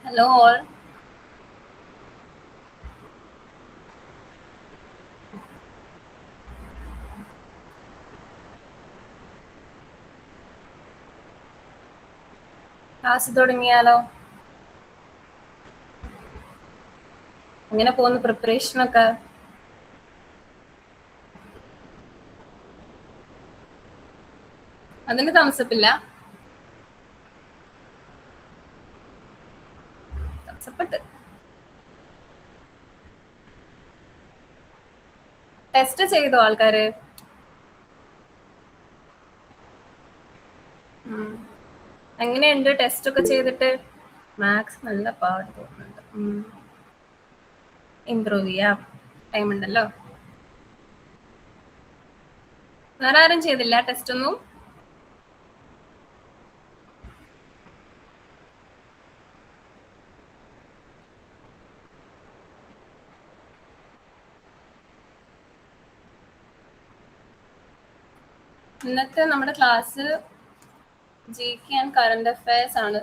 Hello all. Class തുടങ്ങിയാലോ? എങ്ങനെ പോകുന്നു പ്രിപ്പറേഷനൊക്കെ? അതിന് തമസപ്പില്ല. തമസപ്പെട്ട് ടെസ്റ്റ് ചെയ്തോ ആൾക്കാര്? എങ്ങനെയുണ്ട് ടെസ്റ്റ് ഒക്കെ ചെയ്തിട്ട്? മാത്സ് നല്ല പാട് തോന്നുന്നുണ്ട്. ഇംപ്രൂവ് ചെയ്യാം, ടൈം ഉണ്ടല്ലോ. വേറെ ആരും ചെയ്തില്ല ടെസ്റ്റ് ഒന്നും? ഇന്നത്തെ നമ്മുടെ class GK and current affairs ആണ്.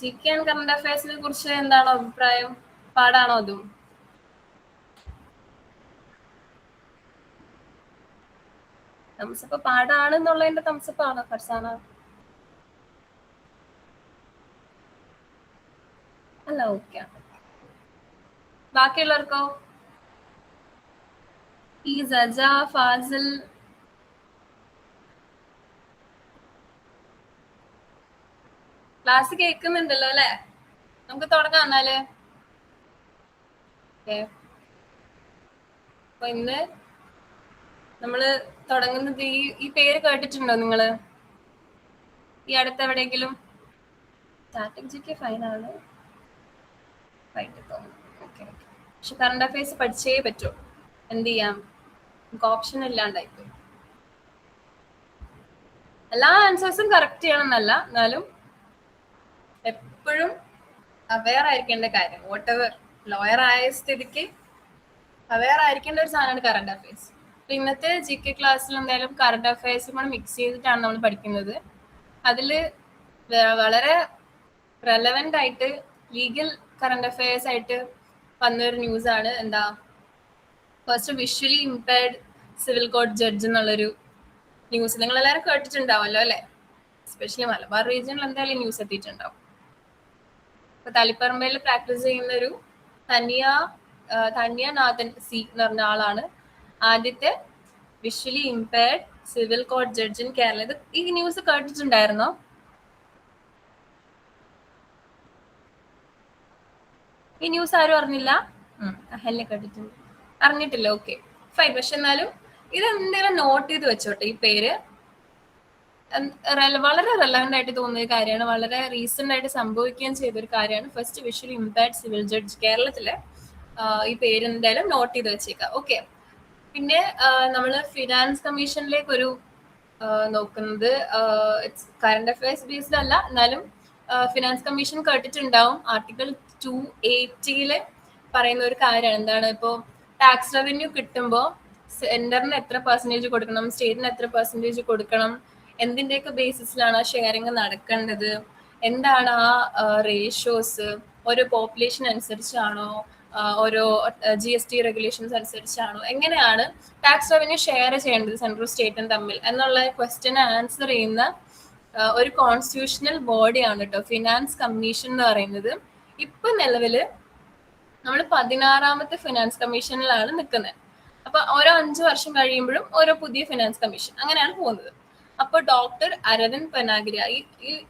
GK ആൻഡ് കറണ്ട് അഫയേഴ്സിനെ കുറിച്ച് എന്താണോ അഭിപ്രായം? പാടാണോ അതും? തംസപ്പ് പാടാണെന്നുള്ളതിന്റെ തംസപ്പാണോ ഫർസാന? അല്ല, ഓക്കെ. ബാക്കിയുള്ളവർക്കോ? ഈ സജ, ഫാസിൽ, ക്ലാസ് കേൾക്കുന്നുണ്ടല്ലോ അല്ലെ? നമുക്ക് തുടങ്ങാം എന്നാല്. അപ്പൊ ഇന്ന് നമ്മള് തുടങ്ങുന്നത് ഈ പേര് കേട്ടിട്ടുണ്ടോ നിങ്ങള്? ഈ അടുത്ത് എവിടെയെങ്കിലും? Static GK ഫൈനാണ്. പക്ഷെ കറണ്ട് അഫയേഴ്സ് പഠിച്ചേ പറ്റൂ. എന്ത് ചെയ്യാം, നമുക്ക് ഓപ്ഷൻ ഇല്ലാണ്ടായിപ്പോയി. എല്ലാ ആൻസേഴ്സും കറക്റ്റ് ചെയ്യണമെന്നല്ല, എന്നാലും എപ്പോഴും അവെയർ ആയിരിക്കേണ്ട കാര്യം. വാട്ട് എവർ ലോയർ ആയ സ്ഥിതിക്ക് അവെയർ ആയിരിക്കേണ്ട ഒരു സാധനമാണ് കറണ്ട് അഫയേഴ്സ്. അപ്പൊ ഇന്നത്തെ GK ക്ലാസ്സിൽ എന്തായാലും കറണ്ട് അഫയേഴ്സും കൂടെ മിക്സ് ചെയ്തിട്ടാണ് നമ്മൾ പഠിക്കുന്നത്. അതില് വളരെ റെലവെന്റ് ആയിട്ട് ലീഗൽ കറണ്ട് അഫയേഴ്സ് ആയിട്ട് വന്നൊരു ന്യൂസ് ആണ്. എന്താ, first visually impaired civil court judge എന്നുള്ളൊരു ന്യൂസ് നിങ്ങൾ എല്ലാവരും കേട്ടിട്ടുണ്ടാവുമല്ലോ അല്ലെ? എസ്പെഷ്യലി മലബാർ റീജിയനിൽ എന്തായാലും ന്യൂസ് എത്തിയിട്ടുണ്ടാവും. ഇപ്പൊ തളിപ്പറമ്പയിൽ പ്രാക്ടീസ് ചെയ്യുന്ന ഒരു ധന്യനാഥൻ സി എന്ന് പറഞ്ഞ ആളാണ് ആദ്യത്തെ visually impaired civil court judge in Kerala. ഈ ന്യൂസ് കേട്ടിട്ടുണ്ടായിരുന്നോ? ഈ ന്യൂസ് ആരും അറിഞ്ഞില്ല? അഹല്യ കേട്ടിട്ടുണ്ട്, അറിഞ്ഞിട്ടില്ല. Okay fine. പക്ഷെ എന്നാലും ഇത് എന്തെങ്കിലും നോട്ട് ചെയ്ത് വെച്ചോട്ടെ. ഈ പേര് വളരെ റെലവെന്റ് ആയിട്ട് തോന്നിയ കാര്യമാണ്, വളരെ റീസെന്റ് ആയിട്ട് സംഭവിക്കുകയും ചെയ്തൊരു കാര്യമാണ്. First visually impaired civil judge കേരളത്തിലെ. ഈ പേര് എന്തായാലും നോട്ട് ചെയ്ത് വെച്ചേക്കാം. ഓക്കെ. പിന്നെ നമ്മള് ഫിനാൻസ് കമ്മീഷനിലേക്ക് ഒരു നോക്കുന്നത് കറണ്ട് അഫയേഴ്സ് ബേസ്ഡ് അല്ല, എന്നാലും ഫിനാൻസ് കമ്മീഷൻ കേട്ടിട്ടുണ്ടാവും. ആർട്ടിക്കിൾ 280 പറയുന്ന ഒരു കാര്യമാണ്. എന്താണ്, ഇപ്പോൾ ടാക്സ് റവന്യൂ കിട്ടുമ്പോൾ സെന്ററിന് എത്ര പെർസെന്റേജ് കൊടുക്കണം, സ്റ്റേറ്റിന് എത്ര പെർസെന്റേജ് കൊടുക്കണം, എന്തിന്റെയൊക്കെ ബേസിസിലാണ് ആ ഷെയറിങ് നടക്കേണ്ടത്, എന്താണ് ആ റേഷ്യോസ്, ഓരോ പോപ്പുലേഷൻ അനുസരിച്ചാണോ, ഓരോ GST റെഗുലേഷൻസ് അനുസരിച്ചാണോ, എങ്ങനെയാണ് ടാക്സ് റവന്യൂ ഷെയർ ചെയ്യേണ്ടത് സെൻട്രൽ സ്റ്റേറ്റും തമ്മിൽ എന്നുള്ള ക്വസ്റ്റ്യന് ആൻസർ ചെയ്യുന്ന ഒരു കോൺസ്റ്റിറ്റ്യൂഷണൽ ബോഡിയാണ് കേട്ടോ ഫിനാൻസ് കമ്മീഷൻ എന്ന് പറയുന്നത്. ഇപ്പൊ നിലവില് നമ്മൾ 16ാമത്തെ ഫിനാൻസ് കമ്മീഷനിലാണ് നിൽക്കുന്നത്. അപ്പൊ ഓരോ 5 വർഷം കഴിയുമ്പോഴും ഓരോ പുതിയ ഫിനാൻസ് കമ്മീഷൻ, അങ്ങനെയാണ് പോകുന്നത്. അപ്പൊ ഡോക്ടർ അരവിന്ദ് പനാഗിരി,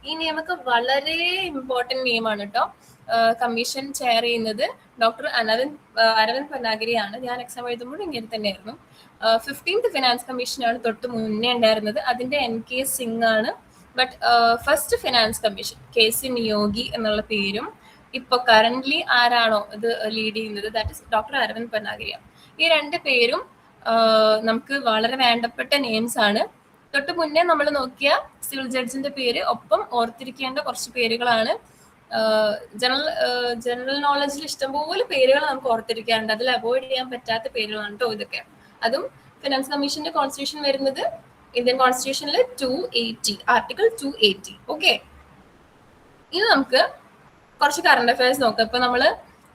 ഈ നിയമൊക്കെ വളരെ ഇമ്പോർട്ടന്റ് നിയമമാണ് കേട്ടോ. കമ്മീഷൻ ചെയർ ചെയ്യുന്നത് ഡോക്ടർ അരവിന്ദ് പനാഗിരിയാണ്. ഞാൻ എക്സാം എഴുതുമ്പോഴും ഇങ്ങനെ തന്നെയായിരുന്നു. 15th ഫിനാൻസ് കമ്മീഷനാണ് തൊട്ട് മുന്നേ ഉണ്ടായിരുന്നത്. അതിന്റെ NK സിംഗ് ആണ്. But first finance commission KC Niyogi എന്നുള്ള പേരും ഇപ്പൊ കറന്റ്ലി ആരാണോ ഇത് ലീഡ് ചെയ്യുന്നത്, ദാറ്റ് ഇസ് ഡോക്ടർ അരവിന്ദ് പനാഗിരിയാണ്. ഈ രണ്ട് പേരും നമുക്ക് വളരെ വേണ്ടപ്പെട്ട നെയിംസ് ആണ്. തൊട്ട് മുന്നേ നമ്മൾ നോക്കിയ സിവിൽ ജഡ്ജിന്റെ പേര് ഒപ്പം ഓർത്തിരിക്കേണ്ട കുറച്ച് പേരുകളാണ്. ജനറൽ നോളജിൽ ഇഷ്ടംപോലെ പേരുകൾ നമുക്ക് ഓർത്തിരിക്കാറുണ്ട്. അതിൽ അവോയ്ഡ് ചെയ്യാൻ പറ്റാത്ത പേരുകളാണ് കേട്ടോ ഇതൊക്കെ. അതും ഫിനാൻസ് കമ്മീഷന്റെ കോൺസ്റ്റിറ്റ്യൂഷൻ വരുന്നത് ഇന്ത്യൻ കോൺസ്റ്റിറ്റ്യൂഷനിൽ 280 ആർട്ടിക്കിൾ 280. ഓക്കെ, ഇനി നമുക്ക് കുറച്ച് കറണ്ട് അഫയേഴ്സ് നോക്കാം. ഇപ്പൊ നമ്മള്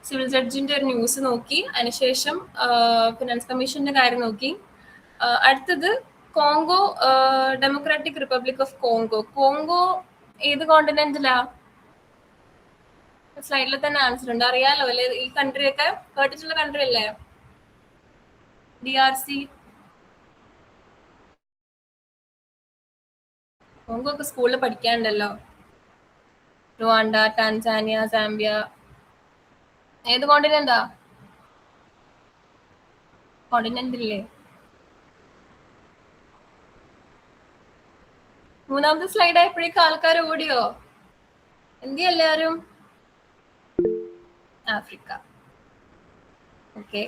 സിവിൽ ജഡ്ജിന്റെ ഒരു ന്യൂസ് നോക്കി, അതിനുശേഷം ഫിനാൻസ് കമ്മീഷന്റെ കാര്യം നോക്കി. അടുത്തത് Congo, democratic republic of Congo. Congo ഏത് കോണ്ടിനെന്റിലാ? സ്ലൈഡിൽ തന്നെ ആൻസർ ഉണ്ട്, അറിയാലോ അല്ലെ? ഈ കൺട്രി ഒക്കെ കേട്ടിട്ടുള്ള കൺട്രി അല്ലേ? DRC. കോങ്കോ ഒക്കെ സ്കൂളിൽ പഠിക്കാനുണ്ടല്ലോ. Rwanda, Tanzania, Zambia. ഏത് കോണ്ടിനെന്റാ? കോണ്ടിനെന്റ് ഇല്ലേ? മൂന്നാമത്തെ സ്ലൈഡ് ആയപ്പോഴേക്കും ആൾക്കാർ ഓടിയോ? എന്തിയാ എല്ലാരും? ആഫ്രിക്ക. ഓക്കെ,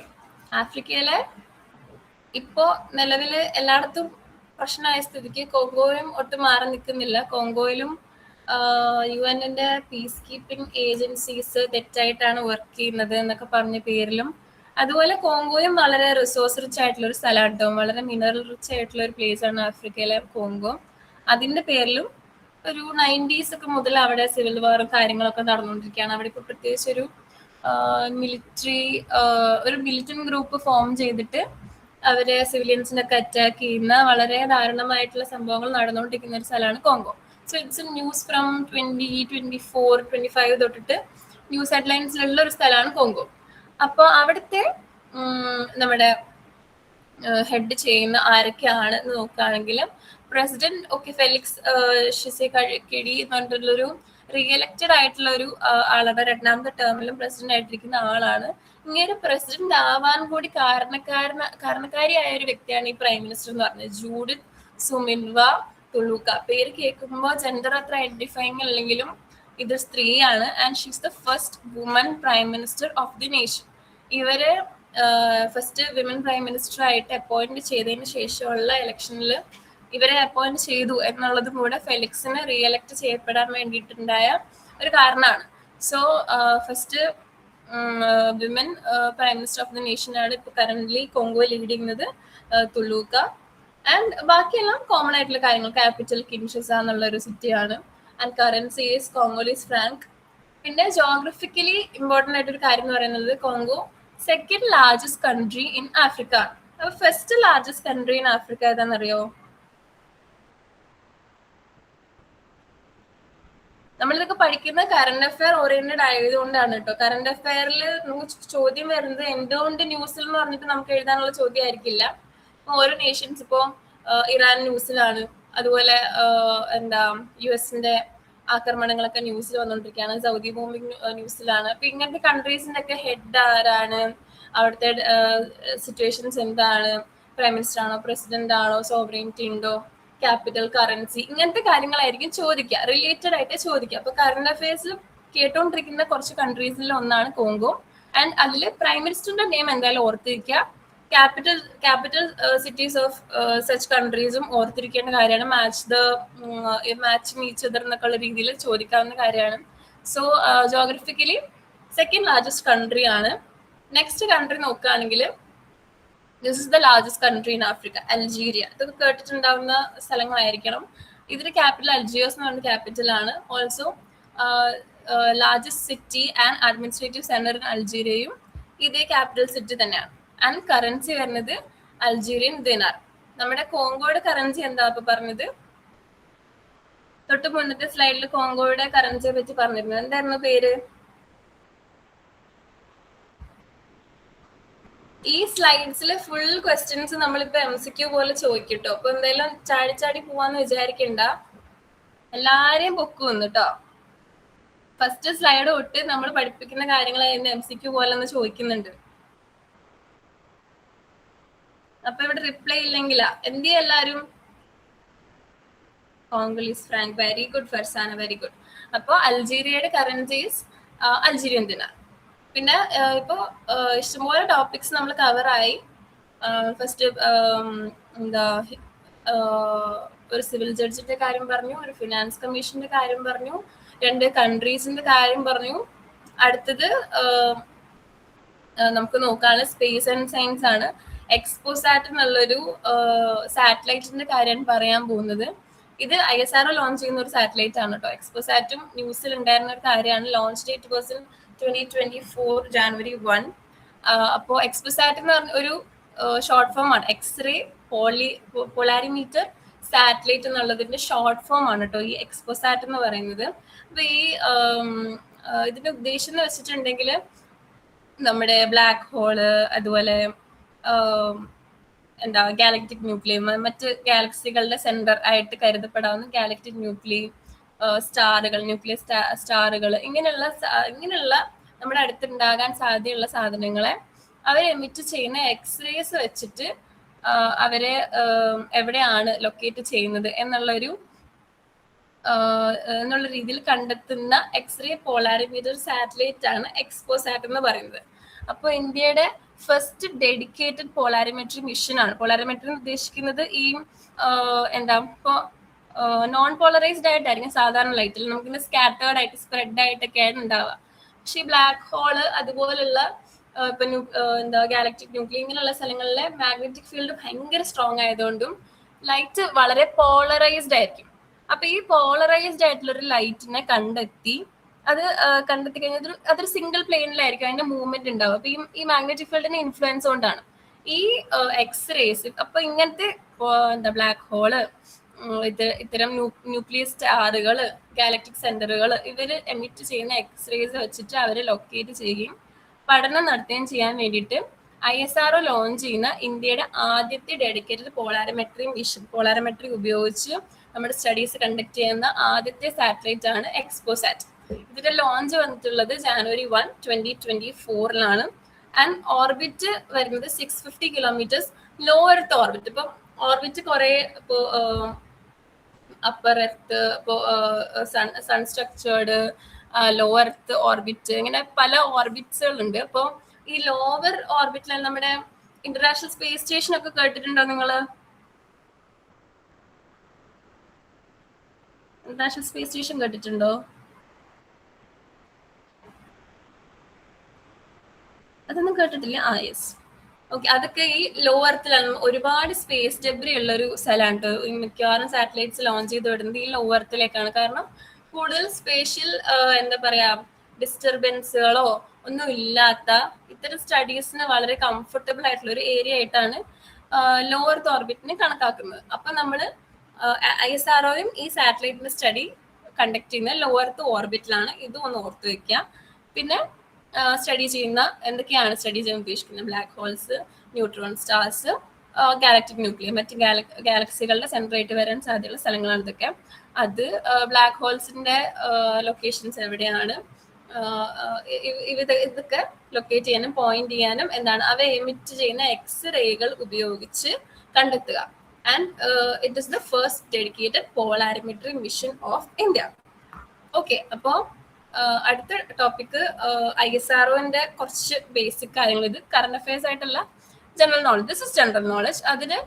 ആഫ്രിക്കയിലെ ഇപ്പോ നിലവില് എല്ലായിടത്തും പ്രശ്നമായ സ്ഥിതിക്ക് കോങ്കോയും ഒട്ടും മാറി നിൽക്കുന്നില്ല. കോങ്കോയിലും UN-ന്റെ പീസ് കീപ്പിംഗ് ഏജൻസീസ് തെറ്റായിട്ടാണ് വർക്ക് ചെയ്യുന്നത് എന്നൊക്കെ പറഞ്ഞ പേരിലും, അതുപോലെ കോങ്കോയും വളരെ റിസോഴ്സ് റിച്ച് ആയിട്ടുള്ള ഒരു സ്ഥലമാണ് കേട്ടോ, വളരെ മിനറൽ റിച്ച് ആയിട്ടുള്ള ഒരു പ്ലേസ് ആണ് ആഫ്രിക്കയിലെ കോങ്കോ. അതിന്റെ പേരിലും ഒരു 90s ഒക്കെ മുതൽ അവിടെ സിവിൽ വാറും കാര്യങ്ങളൊക്കെ നടന്നുകൊണ്ടിരിക്കുകയാണ്. അവിടെ ഇപ്പോൾ പ്രത്യേകിച്ച് ഒരു മിലിറ്റന്റ് ഗ്രൂപ്പ് ഫോം ചെയ്തിട്ട് അവര് സിവിലിയൻസിനൊക്കെ അറ്റാക്ക് ചെയ്യുന്ന വളരെ ദാരുണമായിട്ടുള്ള സംഭവങ്ങൾ നടന്നുകൊണ്ടിരിക്കുന്ന ഒരു സ്ഥലമാണ് Congo. So it's news from 2024, 25 തൊട്ടിട്ട് ന്യൂസ് ഹെഡ്ലൈൻസിലുള്ള ഒരു സ്ഥലമാണ് കോങ്കോ. അപ്പോൾ അവിടുത്തെ നമ്മുടെ ഹെഡ് ചെയ്യുന്ന ആരൊക്കെയാണ് എന്ന് നോക്കുകയാണെങ്കിൽ, പ്രസിഡന്റ് ഫെലിക്സ് ഷിസെകെഡി എന്ന് പറഞ്ഞിട്ടുള്ളൊരു റീഎലക്റ്റഡ് ആയിട്ടുള്ള ഒരു ആളാണ്. രണ്ടാമത്തെ ടേമിലും പ്രസിഡന്റ് ആയിട്ടിരിക്കുന്ന ആളാണ്. ഇങ്ങനെ പ്രസിഡന്റ് ആവാൻ കൂടി കാരണക്കാരിയായ ഒരു വ്യക്തിയാണ് ഈ പ്രൈം മിനിസ്റ്റർ എന്ന് പറഞ്ഞത്, ജൂഡിത്ത് സുമിൻവ തുളൂക്ക. പേര് കേൾക്കുമ്പോൾ ജെൻഡർ അത്ര ഐഡന്റിഫൈങ് അല്ലെങ്കിലും ഇത് സ്ത്രീയാണ്. And she's the first woman prime minister of the nation. ഇവര് ഫസ്റ്റ് വിമൻ പ്രൈം മിനിസ്റ്റർ ആയിട്ട് അപ്പോയിന്റ് ചെയ്തതിന് ശേഷമുള്ള ഇലക്ഷനിൽ ഇവരെ അപ്പോയിന്റ് ചെയ്തു എന്നുള്ളതും കൂടെ ഫെലിക്സിന് റീഎലക്ട് ചെയ്യപ്പെടാൻ വേണ്ടിയിട്ടുണ്ടായ ഒരു കാരണമാണ്. So first women prime minister of the nation ആണ് ഇപ്പൊ കറന്റ്ലി കോങ്കോ ലീഡ് ചെയ്യുന്നത്, തുളൂക്ക. ആൻഡ് ബാക്കിയെല്ലാം കോമൺ ആയിട്ടുള്ള കാര്യങ്ങൾ. ക്യാപിറ്റൽ കിൻഷസ എന്നുള്ള ഒരു സിറ്റിയാണ്. And currency is Congolese franc. പിന്നെ ജോഗ്രഫിക്കലി ഇമ്പോർട്ടൻ്റ് ആയിട്ടൊരു കാര്യം എന്ന് പറയുന്നത്, Congo second largest country in Africa. അപ്പൊ first largest country in Africa ഏതാണെന്നറിയോ? നമ്മളിതൊക്കെ പഠിക്കുന്ന കറണ്ട് അഫെയർ ഓറിയന്റഡ് ആയതുകൊണ്ടാണ് കേട്ടോ. കറണ്ട് അഫെയറിൽ നമുക്ക് ചോദ്യം വരുന്നത് എന്തുകൊണ്ട് ന്യൂസിൽ എന്ന് പറഞ്ഞിട്ട് നമുക്ക് എഴുതാനുള്ള ചോദ്യം ആയിരിക്കില്ല. ഓരോ നേഷൻസ് ഇപ്പോ ഇറാൻ ന്യൂസിലാണ്, അതുപോലെ US-ന്റെ ആക്രമണങ്ങളൊക്കെ ന്യൂസിൽ വന്നുകൊണ്ടിരിക്കുകയാണ്, സൗദി ബോംബിംഗ് ന്യൂസിലാണ്. അപ്പൊ ഇങ്ങനത്തെ കൺട്രീസിന്റെ ഒക്കെ ഹെഡ് ആരാണ്, അവിടുത്തെ സിറ്റുവേഷൻസ് എന്താണ്, പ്രൈം മിനിസ്റ്റർ ആണോ, പ്രസിഡന്റ് ആണോ, സോവറിനിറ്റി ഉണ്ടോ, ക്യാപിറ്റൽ, കറൻസി, ഇങ്ങനത്തെ കാര്യങ്ങളായിരിക്കും ചോദിക്കുക, റിലേറ്റഡ് ആയിട്ട് ചോദിക്കുക. അപ്പൊ കറണ്ട് അഫയേഴ്സിൽ കേട്ടോണ്ടിരിക്കുന്ന കുറച്ച് കൺട്രീസിൽ ഒന്നാണ് കോങ്കോ. ആൻഡ് അതിൽ പ്രൈം മിനിസ്റ്ററിന്റെ നെയിം എന്തായാലും ഓർത്തിരിക്കുക. ക്യാപിറ്റൽ സിറ്റീസ് ഓഫ് സച്ച് കൺട്രീസും ഓർത്തിരിക്കേണ്ട കാര്യമാണ്. മാച്ചിങ് ഈച്ച് അതർ എന്നൊക്കെ ഉള്ള രീതിയിൽ ചോദിക്കാവുന്ന കാര്യമാണ്. So geographically second largest country ആണ്. നെക്സ്റ്റ് കൺട്രി നോക്കുകയാണെങ്കിൽ, this is the largest country in Africa, Algeria. ഇതൊക്കെ കേട്ടിട്ടുണ്ടാവുന്ന സ്ഥലങ്ങളായിരിക്കണം. ഇതിന്റെ ക്യാപിറ്റൽ അൽജിയേഴ്സ് എന്ന് പറഞ്ഞ ക്യാപിറ്റൽ ആണ്. Also largest city and administrative centre in അൾജീരിയയും ഇതേ ക്യാപിറ്റൽ സിറ്റി തന്നെയാണ്. ആൻഡ് കറൻസി വരുന്നത് അൾജീരിയൻ ദിനാർ. നമ്മുടെ കോങ്കോയുടെ കറൻസി എന്താ ഇപ്പൊ പറഞ്ഞത്? തൊട്ട് മുന്നത്തെ സ്ലൈഡിൽ കോങ്കോയുടെ കറൻസിയെ പറ്റി പറഞ്ഞിരുന്നു. എന്തായിരുന്നു പേര്? ഈ സ്ലൈഡ്സിൽ ഫുൾ ക്വസ്റ്റ്യൻസ് നമ്മളിപ്പോ MCQ പോലെ ചോദിക്കട്ടോ. അപ്പൊ എന്തായാലും ചാടി പോവാന്ന് വിചാരിക്കണ്ട, എല്ലാരെയും പൊക്കും കേട്ടോ. ഫസ്റ്റ് സ്ലൈഡ് തൊട്ട് നമ്മൾ പഠിപ്പിക്കുന്ന കാര്യങ്ങളായിരുന്നു MCQ പോലെ ഒന്ന് ചോദിക്കുന്നുണ്ട്. അപ്പൊ ഇവിടെ റിപ്ലൈ ഇല്ലെങ്കിലാ എന്ത് ചെയ്യാ എല്ലാരും? Congolese franc. Very good Farzana, very good. അപ്പൊ അൾജീരിയയുടെ കറൻസീസ് അൾജീരിയൻ ദിനാർ. പിന്നെ ഇപ്പോ ഇഷ്ടംപോലെ ടോപ്പിക്സ് നമ്മൾ കവറായി. ഫസ്റ്റ് ഒരു സിവിൽ ജഡ്ജിന്റെ കാര്യം പറഞ്ഞു, ഒരു ഫിനാൻസ് കമ്മീഷന്റെ കാര്യം പറഞ്ഞു, 2 കൺട്രീസിന്റെ കാര്യം പറഞ്ഞു. അടുത്തത് നമുക്ക് നോക്കാണ് സ്പേസ് ആൻഡ് സയൻസ് ആണ്. എക്സ്പോസാറ്റ് എന്നുള്ളൊരു സാറ്റലൈറ്റിന്റെ കാര്യമാണ് പറയാൻ പോകുന്നത്. ഇത് ISRO ലോഞ്ച് ചെയ്യുന്ന ഒരു സാറ്റലൈറ്റ് ആണ് കേട്ടോ. എക്സ്പോസാറ്റും ന്യൂസിൽ ഉണ്ടായിരുന്ന ഒരു കാര്യമാണ്. Launch date was in 2024 January 1. അപ്പോൾ എക്സ്പോസാറ്റ് എന്ന് പറഞ്ഞ ഒരു ഷോർട്ട് ഫോം ആണ്. എക്സ്റേ പോളാരിമീറ്റർ സാറ്റലൈറ്റ് എന്നുള്ളതിന്റെ ഷോർട്ട് ഫോം ആണ് കേട്ടോ ഈ എക്സ്പോസാറ്റ് എന്ന് പറയുന്നത്. അപ്പൊ ഈ ഇതിന്റെ ഉദ്ദേശം എന്ന് വെച്ചിട്ടുണ്ടെങ്കിൽ നമ്മുടെ ബ്ലാക്ക് ഹോള്, അതുപോലെ എന്താ ഗാലക്റ്റിക് ന്യൂക്ലിയം, മറ്റ് ഗാലക്സികളുടെ സെന്റർ ആയിട്ട് കരുതപ്പെടാവുന്ന ഗാലക്റ്റിക് ന്യൂക്ലിയം, സ്റ്റാറുകൾ, ന്യൂക്ലിയസ് സ്റ്റാറുകൾ, ഇങ്ങനെയുള്ള നമ്മുടെ അടുത്തുണ്ടാകാൻ സാധ്യതയുള്ള സാധനങ്ങളെ അവർ എമിറ്റ് ചെയ്യുന്ന എക്സ്റേസ് വെച്ചിട്ട് അവരെ എവിടെയാണ് ലൊക്കേറ്റ് ചെയ്യുന്നത് എന്നുള്ള രീതിയിൽ കണ്ടെത്തുന്ന എക്സ്റേ പോളാരിമീറ്റർ സാറ്റലൈറ്റ് ആണ് എക്സ്പോസാറ്റ് എന്ന് പറയുന്നത്. അപ്പോൾ ഇന്ത്യയുടെ ഫസ്റ്റ് ഡെഡിക്കേറ്റഡ് പോളാരിമെട്രി മിഷൻ ആണ്. പോളാരിമെട്രി ഉദ്ദേശിക്കുന്നത് ഈ ഇപ്പോൾ നോൺ പോളറൈസ്ഡ് ആയിട്ടായിരിക്കും സാധാരണ ലൈറ്റിൽ, നമുക്കിങ്ങനെ സ്കാറ്റേർഡ് ആയിട്ട് സ്പ്രെഡ് ആയിട്ടൊക്കെയാണ് ഉണ്ടാവുക. പക്ഷെ ഈ ബ്ലാക്ക് ഹോള് അതുപോലുള്ള ഇപ്പൊ ഗാലക്റ്റിക് ന്യൂക്ലിയം ഇങ്ങനെയുള്ള സ്ഥലങ്ങളിലെ മാഗ്നറ്റിക് ഫീൽഡ് ഭയങ്കര സ്ട്രോങ് ആയതുകൊണ്ടും ലൈറ്റ് വളരെ പോളറൈസ്ഡ് ആയിരിക്കും. അപ്പൊ ഈ പോളറൈസ്ഡ് ആയിട്ടുള്ള ഒരു ലൈറ്റിനെ കണ്ടെത്തി കഴിഞ്ഞാൽ അതൊരു സിംഗിൾ പ്ലെയിനിലായിരിക്കും അതിന്റെ മൂവ്മെന്റ് ഉണ്ടാവും. അപ്പൊ ഈ മാഗ്നറ്റിക് ഫീൽഡിന്റെ ഇൻഫ്ലുവൻസ് കൊണ്ടാണ് ഈ എക്സ്റേസ്. അപ്പൊ ഇങ്ങനത്തെ ബ്ലാക്ക് ഹോള്, ഇത്തരം ന്യൂക്ലിയസ് സ്റ്റാറുകൾ, ഗാലക്റ്റിക് സെന്ററുകൾ, ഇവര് എമിറ്റ് ചെയ്യുന്ന എക്സ്റേസ് വെച്ചിട്ട് അവരെ ലൊക്കേറ്റ് ചെയ്യുകയും പഠനം നടത്തുകയും ചെയ്യാൻ വേണ്ടിയിട്ട് ISRO ലോഞ്ച് ചെയ്യുന്ന ഇന്ത്യയുടെ ആദ്യത്തെ ഡെഡിക്കേറ്റഡ് പോളാരിമെട്രി മിഷൻ, പോളാരിമെട്രി ഉപയോഗിച്ച് നമ്മുടെ സ്റ്റഡീസ് കണ്ടക്ട് ചെയ്യുന്ന ആദ്യത്തെ സാറ്റലൈറ്റ് ആണ് എക്സ്പോസാറ്റ്. ഇതിന്റെ ലോഞ്ച് വന്നിട്ടുള്ളത് January 1, 2024 ആൻഡ് ഓർബിറ്റ് വരുന്നത് 650 കിലോമീറ്റേഴ്സ് ലോ എർത്ത് ഓർബിറ്റ്. ഇപ്പം ഓർബിറ്റ് കുറെ ഇപ്പോൾ അപ്പർ എർത്ത്, ഇപ്പോൾ sun structured, low earth orbit, ഇങ്ങനെ പല ഓർബിറ്റ്സുകൾ ഉണ്ട്. അപ്പോൾ ഈ ലോവർ ഓർബിറ്റിലാണ് നമ്മുടെ ഇന്റർനാഷണൽ സ്പേസ് സ്റ്റേഷൻ ഒക്കെ കേട്ടിട്ടുണ്ടോ നിങ്ങള്? ഇന്റർനാഷണൽ സ്പേസ് സ്റ്റേഷൻ കേട്ടിട്ടുണ്ടോ? അതൊന്നും കേട്ടിട്ടില്ല? Yes, okay. അതൊക്കെ ഈ ലോ എർത്തിലാണ്. ഒരുപാട് സ്പേസ് ഡെബ്രി ഉള്ള ഒരു സ്ഥലമാണ് കേട്ടോ. മിക്കവാറും സാറ്റലൈറ്റ്സ് ലോഞ്ച് ചെയ്ത് വിടുന്നത് ഈ ലോ എർത്തിലേക്കാണ്. കാരണം കൂടുതൽ സ്പേഷ്യൽ ഡിസ്റ്റർബൻസുകളോ ഒന്നും ഇല്ലാത്ത ഇത്തരം സ്റ്റഡീസിന് വളരെ കംഫർട്ടബിൾ ആയിട്ടുള്ള ഒരു ഏരിയ ആയിട്ടാണ് ലോ എർത്ത് ഓർബിറ്റിനെ കണക്കാക്കുന്നത്. അപ്പൊ നമ്മൾ ISROയും ഈ സാറ്റലൈറ്റിന്റെ സ്റ്റഡി കണ്ടക്ട് ചെയ്യുന്ന ലോ എർത്ത് ഓർബിറ്റിലാണ്. ഇതും ഒന്ന് ഓർത്ത് വെക്കുക. പിന്നെ സ്റ്റഡി ചെയ്യുന്ന എന്തൊക്കെയാണ് സ്റ്റഡി ചെയ്യാൻ ഉദ്ദേശിക്കുന്നത്? Black holes, neutron stars, galactic nucleus, മറ്റ് ഗാലക്സികളുടെ സെൻട്രേറ്റ് വരാൻ സാധ്യതയുള്ള സ്ഥലങ്ങളാണ് ഇതൊക്കെ. അത് ബ്ലാക്ക് ഹോൾസിന്റെ ലൊക്കേഷൻസ് എവിടെയാണ്, ഇതൊക്കെ ലൊക്കേറ്റ് ചെയ്യാനും പോയിന്റ് ചെയ്യാനും അവ എമിറ്റ് ചെയ്യുന്ന എക്സ്റേകൾ ഉപയോഗിച്ച് കണ്ടെത്തുക. And it is the first dedicated പോളാരിമെട്രി mission of India. Okay, അപ്പോൾ അടുത്ത ടോപ്പിക് ISROന്റെ കുറച്ച് ബേസിക് കാര്യങ്ങൾ. ഇത് കറണ്ട് അഫയേഴ്സ് ആയിട്ടുള്ള general knowledge. This is general knowledge. അതിന്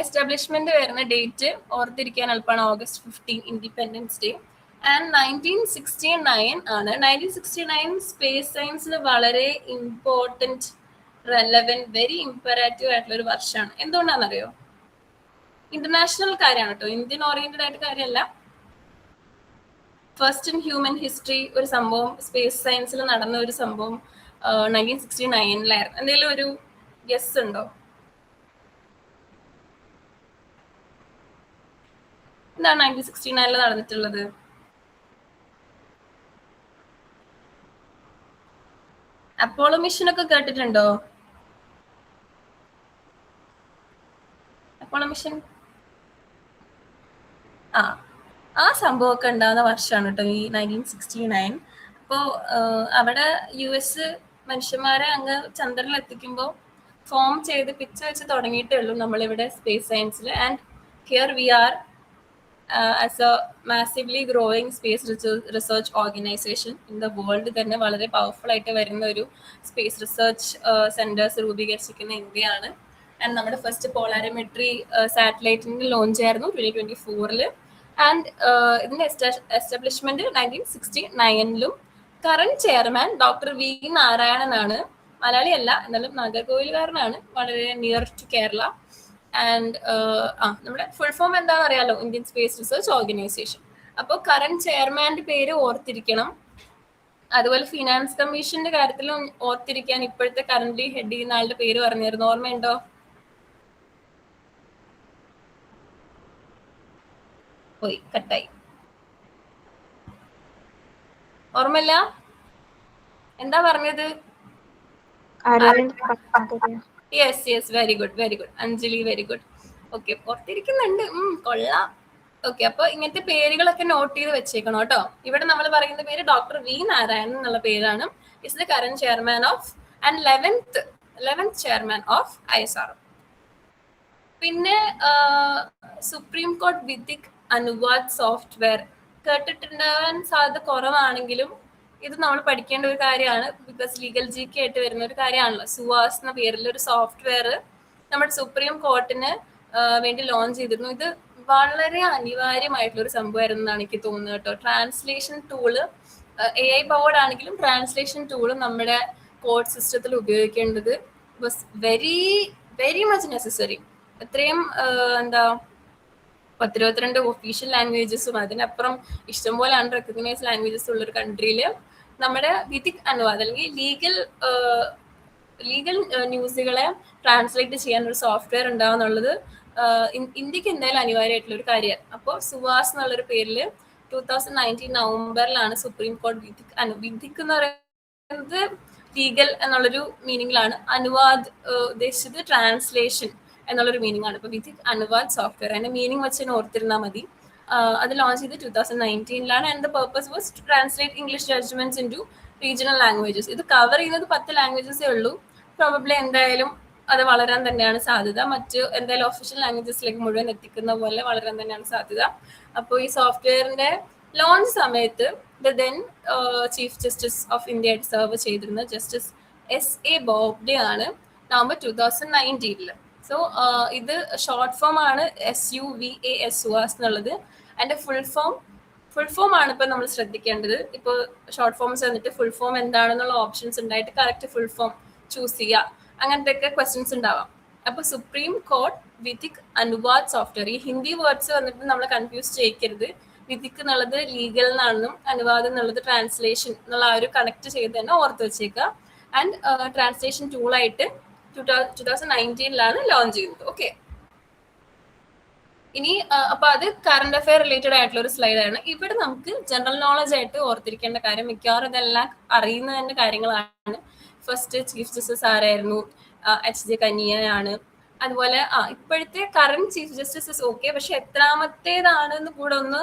എസ്റ്റാബ്ലിഷ്മെന്റ് വരുന്ന ഡേറ്റ് ഓർത്തിരിക്കാൻ എളുപ്പമാണ്, August 15, ഇൻഡിപെൻഡൻസ് ഡേ. ആൻഡ് 1969 ആണ്. 1969 സ്പേസ് സയൻസിന് വളരെ ഇമ്പോർട്ടൻറ്റ്, റെലവൻറ്റ്, വെരി ഇമ്പറാറ്റീവ് ആയിട്ടുള്ള ഒരു വർഷമാണ്. എന്തുകൊണ്ടാണെന്നറിയോ? ഇന്റർനാഷണൽ കാര്യമാണ് കേട്ടോ, ഇന്ത്യൻ ഓറിയന്റഡ് ആയിട്ട് കാര്യമല്ല. ഫസ്റ്റ് ഇൻ ഹ്യൂമൻ ഹിസ്റ്ററി ഒരു സംഭവം സ്പേസ് സയൻസിൽ നടന്ന ഒരു സംഭവം 1969 എന്തെങ്കിലും ഒരു ഗസ് ഉണ്ടോ? എന്താണ് 1969 നടന്നിട്ടുള്ളത്? അപ്പോളോ മിഷൻ ഒക്കെ കേട്ടിട്ടുണ്ടോ? അപ്പോളോ മിഷൻ ആ സംഭവമൊക്കെ ഉണ്ടാകുന്ന വർഷമാണ് കേട്ടോ ഈ 1969. അപ്പോൾ അവിടെ US മനുഷ്യന്മാരെ അങ്ങ് ചന്ദ്രനിൽ എത്തിക്കുമ്പോൾ ഫോം ചെയ്ത് പിച്ച് വെച്ച് തുടങ്ങിയിട്ടേ ഉള്ളൂ നമ്മളിവിടെ സ്പേസ് സയൻസിൽ. And here we are as a massively growing space research organisation in the world. തന്നെ വളരെ പവർഫുൾ ആയിട്ട് വരുന്ന ഒരു സ്പേസ് റിസർച്ച് സെന്റേഴ്സ് രൂപീകരിച്ചിരിക്കുന്ന ഇന്ത്യയാണ്. ആൻഡ് നമ്മുടെ ഫസ്റ്റ് പോളാരിമെട്രി സാറ്റലൈറ്റിന്റെ ലോഞ്ച് ആയിരുന്നു 2024. ആൻഡ് ഇതിന്റെ establishment 1969. Current chairman doctor V നാരായണനാണ്. മലയാളി അല്ല, എന്നാലും നാഗർകോവിലുകാരനാണ്, വളരെ നിയർ ടു കേരള. ആൻഡ് നമ്മുടെ ഫുൾ ഫോം എന്താണെന്ന് അറിയാലോ, ഇന്ത്യൻ സ്പേസ് റിസർച്ച് ഓർഗനൈസേഷൻ. അപ്പോൾ കറന്റ് ചെയർമാന്റെ പേര് ഓർത്തിരിക്കണം. അതുപോലെ ഫിനാൻസ് കമ്മീഷന്റെ കാര്യത്തിലും ഓർത്തിരിക്കാൻ ഇപ്പോഴത്തെ കറന്റ് ഹെഡ് ചെയ്യുന്ന ആളുടെ പേര് പറഞ്ഞിരുന്നു, ഓർമ്മയുണ്ടോ? പോയി, കട്ടായി, ഓർമ്മയില്ല? എന്താ പറഞ്ഞത്? Yes, very good, Anjali, very good. Okay, ഓർത്തിരിക്കുന്നുണ്ട്, കൊള്ളാം. ഓക്കെ, അപ്പൊ ഇങ്ങനത്തെ പേരുകളൊക്കെ നോട്ട് ചെയ്ത് വെച്ചേക്കണം കേട്ടോ. ഇവിടെ നമ്മൾ പറയുന്ന പേര് ഡോക്ടർ വി നാരായണൻ എന്നുള്ള പേരാണ്. Is the current chairman of and 11th chairman of ISRO. പിന്നെ സുപ്രീം കോർട്ട് വിധിക് അനുവാദ് സോഫ്റ്റ്വെയർ കേട്ടിട്ടുണ്ടാവാൻ സാധ്യത കുറവാണെങ്കിലും ഇത് നമ്മൾ പഠിക്കേണ്ട ഒരു കാര്യമാണ്. ബിക്കോസ് ലീഗൽ GK ആയിട്ട് വരുന്ന ഒരു കാര്യമാണല്ലോ. സുവാസ് എന്ന പേരിൽ ഒരു സോഫ്റ്റ്വെയർ നമ്മുടെ സുപ്രീം കോർട്ടിന് വേണ്ടി ലോഞ്ച് ചെയ്തിരുന്നു. ഇത് വളരെ അനിവാര്യമായിട്ടുള്ള ഒരു സംഭവമായിരുന്നു എന്നാണ് എനിക്ക് തോന്നുന്നത് കേട്ടോ. ട്രാൻസ്ലേഷൻ ടൂള് AI പവർഡ് ആണെങ്കിലും ട്രാൻസ്ലേഷൻ ടൂള് നമ്മുടെ കോർട്ട് സിസ്റ്റത്തിൽ ഉപയോഗിക്കേണ്ടത് was very very much necessary. അത്രയും 22 ഒഫീഷ്യൽ ലാംഗ്വേജസും അതിനപ്പുറം ഇഷ്ടംപോലെ അൺറെക്കഗ്നൈസ്ഡ് ലാംഗ്വേജസ് ഉള്ള ഒരു കൺട്രിയിൽ നമ്മുടെ വിധിക് അനുവാദ് അല്ലെങ്കിൽ ലീഗൽ ന്യൂസുകളെ ട്രാൻസ്ലേറ്റ് ചെയ്യാൻ ഒരു സോഫ്റ്റ്വെയർ ഉണ്ടാവുന്നുള്ളത് ഇന്ത്യക്ക് എന്തായാലും അനിവാര്യമായിട്ടുള്ള ഒരു കാര്യമാണ്. അപ്പോൾ സുവാസ് എന്നുള്ളൊരു പേരിൽ 2019 നവംബറിലാണ് സുപ്രീം കോടതി വിധിക് എന്ന് പറയുന്നത് ലീഗൽ എന്നുള്ളൊരു മീനിങ്ങിലാണ്, അനുവാദ് ഉദ്ദേശിച്ചത് ട്രാൻസ്ലേഷൻ എന്നുള്ളൊരു മീനിങ് ആണ്. ഇപ്പൊ വിധിക് അനുവാദ് സോഫ്റ്റ്വെയർ അതിന്റെ മീനിങ് വെച്ച് ഓർത്തിരുന്നാൽ മതി. അത് ലോഞ്ച് ചെയ്ത് 2019 and the purpose was to translate English judgements into regional languages. ഇത് കവർ ചെയ്യുന്നത് 10 ലാംഗ്വേജസേ ഉള്ളൂ. പ്രോബബ്ലി എന്തായാലും അത് വളരാൻ തന്നെയാണ് സാധ്യത. മറ്റ് എന്തായാലും ഒഫീഷ്യൽ ലാംഗ്വേജസിലേക്ക് മുഴുവൻ എത്തിക്കുന്ന പോലെ വളരാൻ തന്നെയാണ് സാധ്യത. അപ്പോൾ ഈ സോഫ്റ്റ്വെയറിന്റെ ലോഞ്ച് സമയത്ത് then chief justice of India ആയിട്ട് സെർവ് ചെയ്തിരുന്ന ജസ്റ്റിസ് SA ബോബ്ഡെ ആണ് നവംബർ 2019. സോ ഇത് ഷോർട്ട് ഫോം ആണ് SUVAS സുവാസ് എന്നുള്ളത്. അതിന്റെ ഫുൾ ഫോം ആണ് ഇപ്പൊ നമ്മൾ ശ്രദ്ധിക്കേണ്ടത്. ഇപ്പോൾ ഷോർട്ട് ഫോംസ് വന്നിട്ട് ഫുൾ ഫോം എന്താണെന്നുള്ള ഓപ്ഷൻസ് ഉണ്ടായിട്ട് കറക്റ്റ് ഫുൾ ഫോം ചൂസ് ചെയ്യുക, അങ്ങനത്തെ ഒക്കെ ക്വസ്റ്റ്യൻസ് ഉണ്ടാവാം. അപ്പൊ സുപ്രീം കോർട്ട് വിധിക് അനുവാദ് സോഫ്റ്റ്വെയർ, ഈ ഹിന്ദി വേർഡ്സ് വന്നിട്ട് നമ്മൾ കൺഫ്യൂസ് ചെയ്യിക്കരുത്. വിധിക് എന്നുള്ളത് ലീഗൽ എന്നാണെന്നും അനുവാദം എന്നുള്ളത് ട്രാൻസ്ലേഷൻ എന്നുള്ള ആ ഒരു കണക്ട് ചെയ്ത് തന്നെ ഓർത്ത് വെച്ചേക്കുക. ആൻഡ് ട്രാൻസ്ലേഷൻ ടൂളായിട്ട് 2019 ലോഞ്ച് ചെയ്യുന്നത്. ഓക്കെ, ഇനി അപ്പൊ അത് കറണ്ട് അഫെയർ റിലേറ്റഡ് ആയിട്ടുള്ള ഒരു സ്ലൈഡാണ്. ഇവിടെ നമുക്ക് ജനറൽ നോളജ് ആയിട്ട് ഓർത്തിരിക്കേണ്ട കാര്യം, മിക്കവാറും ഇതെല്ലാം അറിയുന്നതിന്റെ കാര്യങ്ങളാണ്. ഫസ്റ്റ് ചീഫ് ജസ്റ്റിസ് ആരായിരുന്നു? HJ കനിയയാണ്. അതുപോലെ ഇപ്പോഴത്തെ കറന്റ് ചീഫ് ജസ്റ്റിസ് ഓക്കെ, പക്ഷെ എത്രാമത്തേതാണെന്ന് കൂടെ ഒന്ന്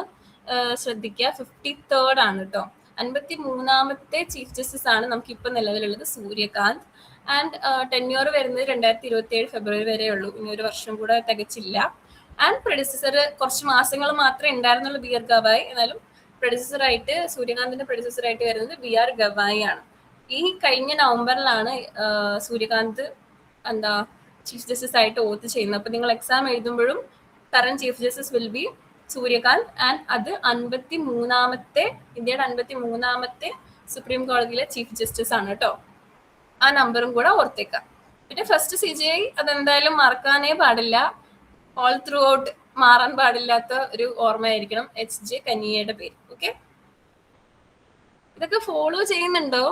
ശ്രദ്ധിക്കുക. 53rd ആണ് കേട്ടോ. 53ാമത്തെ ചീഫ് ജസ്റ്റിസ് ആണ് നമുക്ക് ഇപ്പൊ നിലവിലുള്ളത്, സൂര്യകാന്ത്. ആൻഡ് ടെന്യൂർ വരുന്നത് 2027 ഫെബ്രുവരി വരെ ഉള്ളൂ, ഇനി ഒരു വർഷം കൂടെ തികച്ചില്ല. ആൻഡ് പ്രൊഡ്യൂസർ കുറച്ച് മാസങ്ങൾ മാത്രമേ ഉണ്ടായിരുന്നുള്ളൂ, BR ഗവായി. എന്നാലും പ്രൊഡ്യൂസറായിട്ട് സൂര്യകാന്തിന്റെ പ്രൊഡ്യൂസറായിട്ട് വരുന്നത് BR ഗവായി ആണ്. ഈ കഴിഞ്ഞ നവംബറിലാണ് സൂര്യകാന്ത് ചീഫ് ജസ്റ്റിസ് ആയിട്ട് ഓത്ത് ചെയ്യുന്നത്. അപ്പൊ നിങ്ങൾ എക്സാം എഴുതുമ്പോഴും current chief justice will be Suryakant. And അത് 53ാമത്തെ ഇന്ത്യയുടെ 53ാമത്തെ സുപ്രീം കോടതിയിലെ ചീഫ് ജസ്റ്റിസ് ആണ് കേട്ടോ. ആ നമ്പറും കൂടെ ഓർത്തേക്കാം. പിന്നെ ഫസ്റ്റ് CJI അതെന്തായാലും മറക്കാനേ പാടില്ല, ഓൾ ത്രൂ ഔട്ട് മാറാൻ പാടില്ലാത്ത ഒരു ഓർമ്മയായിരിക്കണം HJ കനിയയുടെ പേര്. ഓക്കെ, ഇതൊക്കെ ഫോളോ ചെയ്യുന്നുണ്ടോ?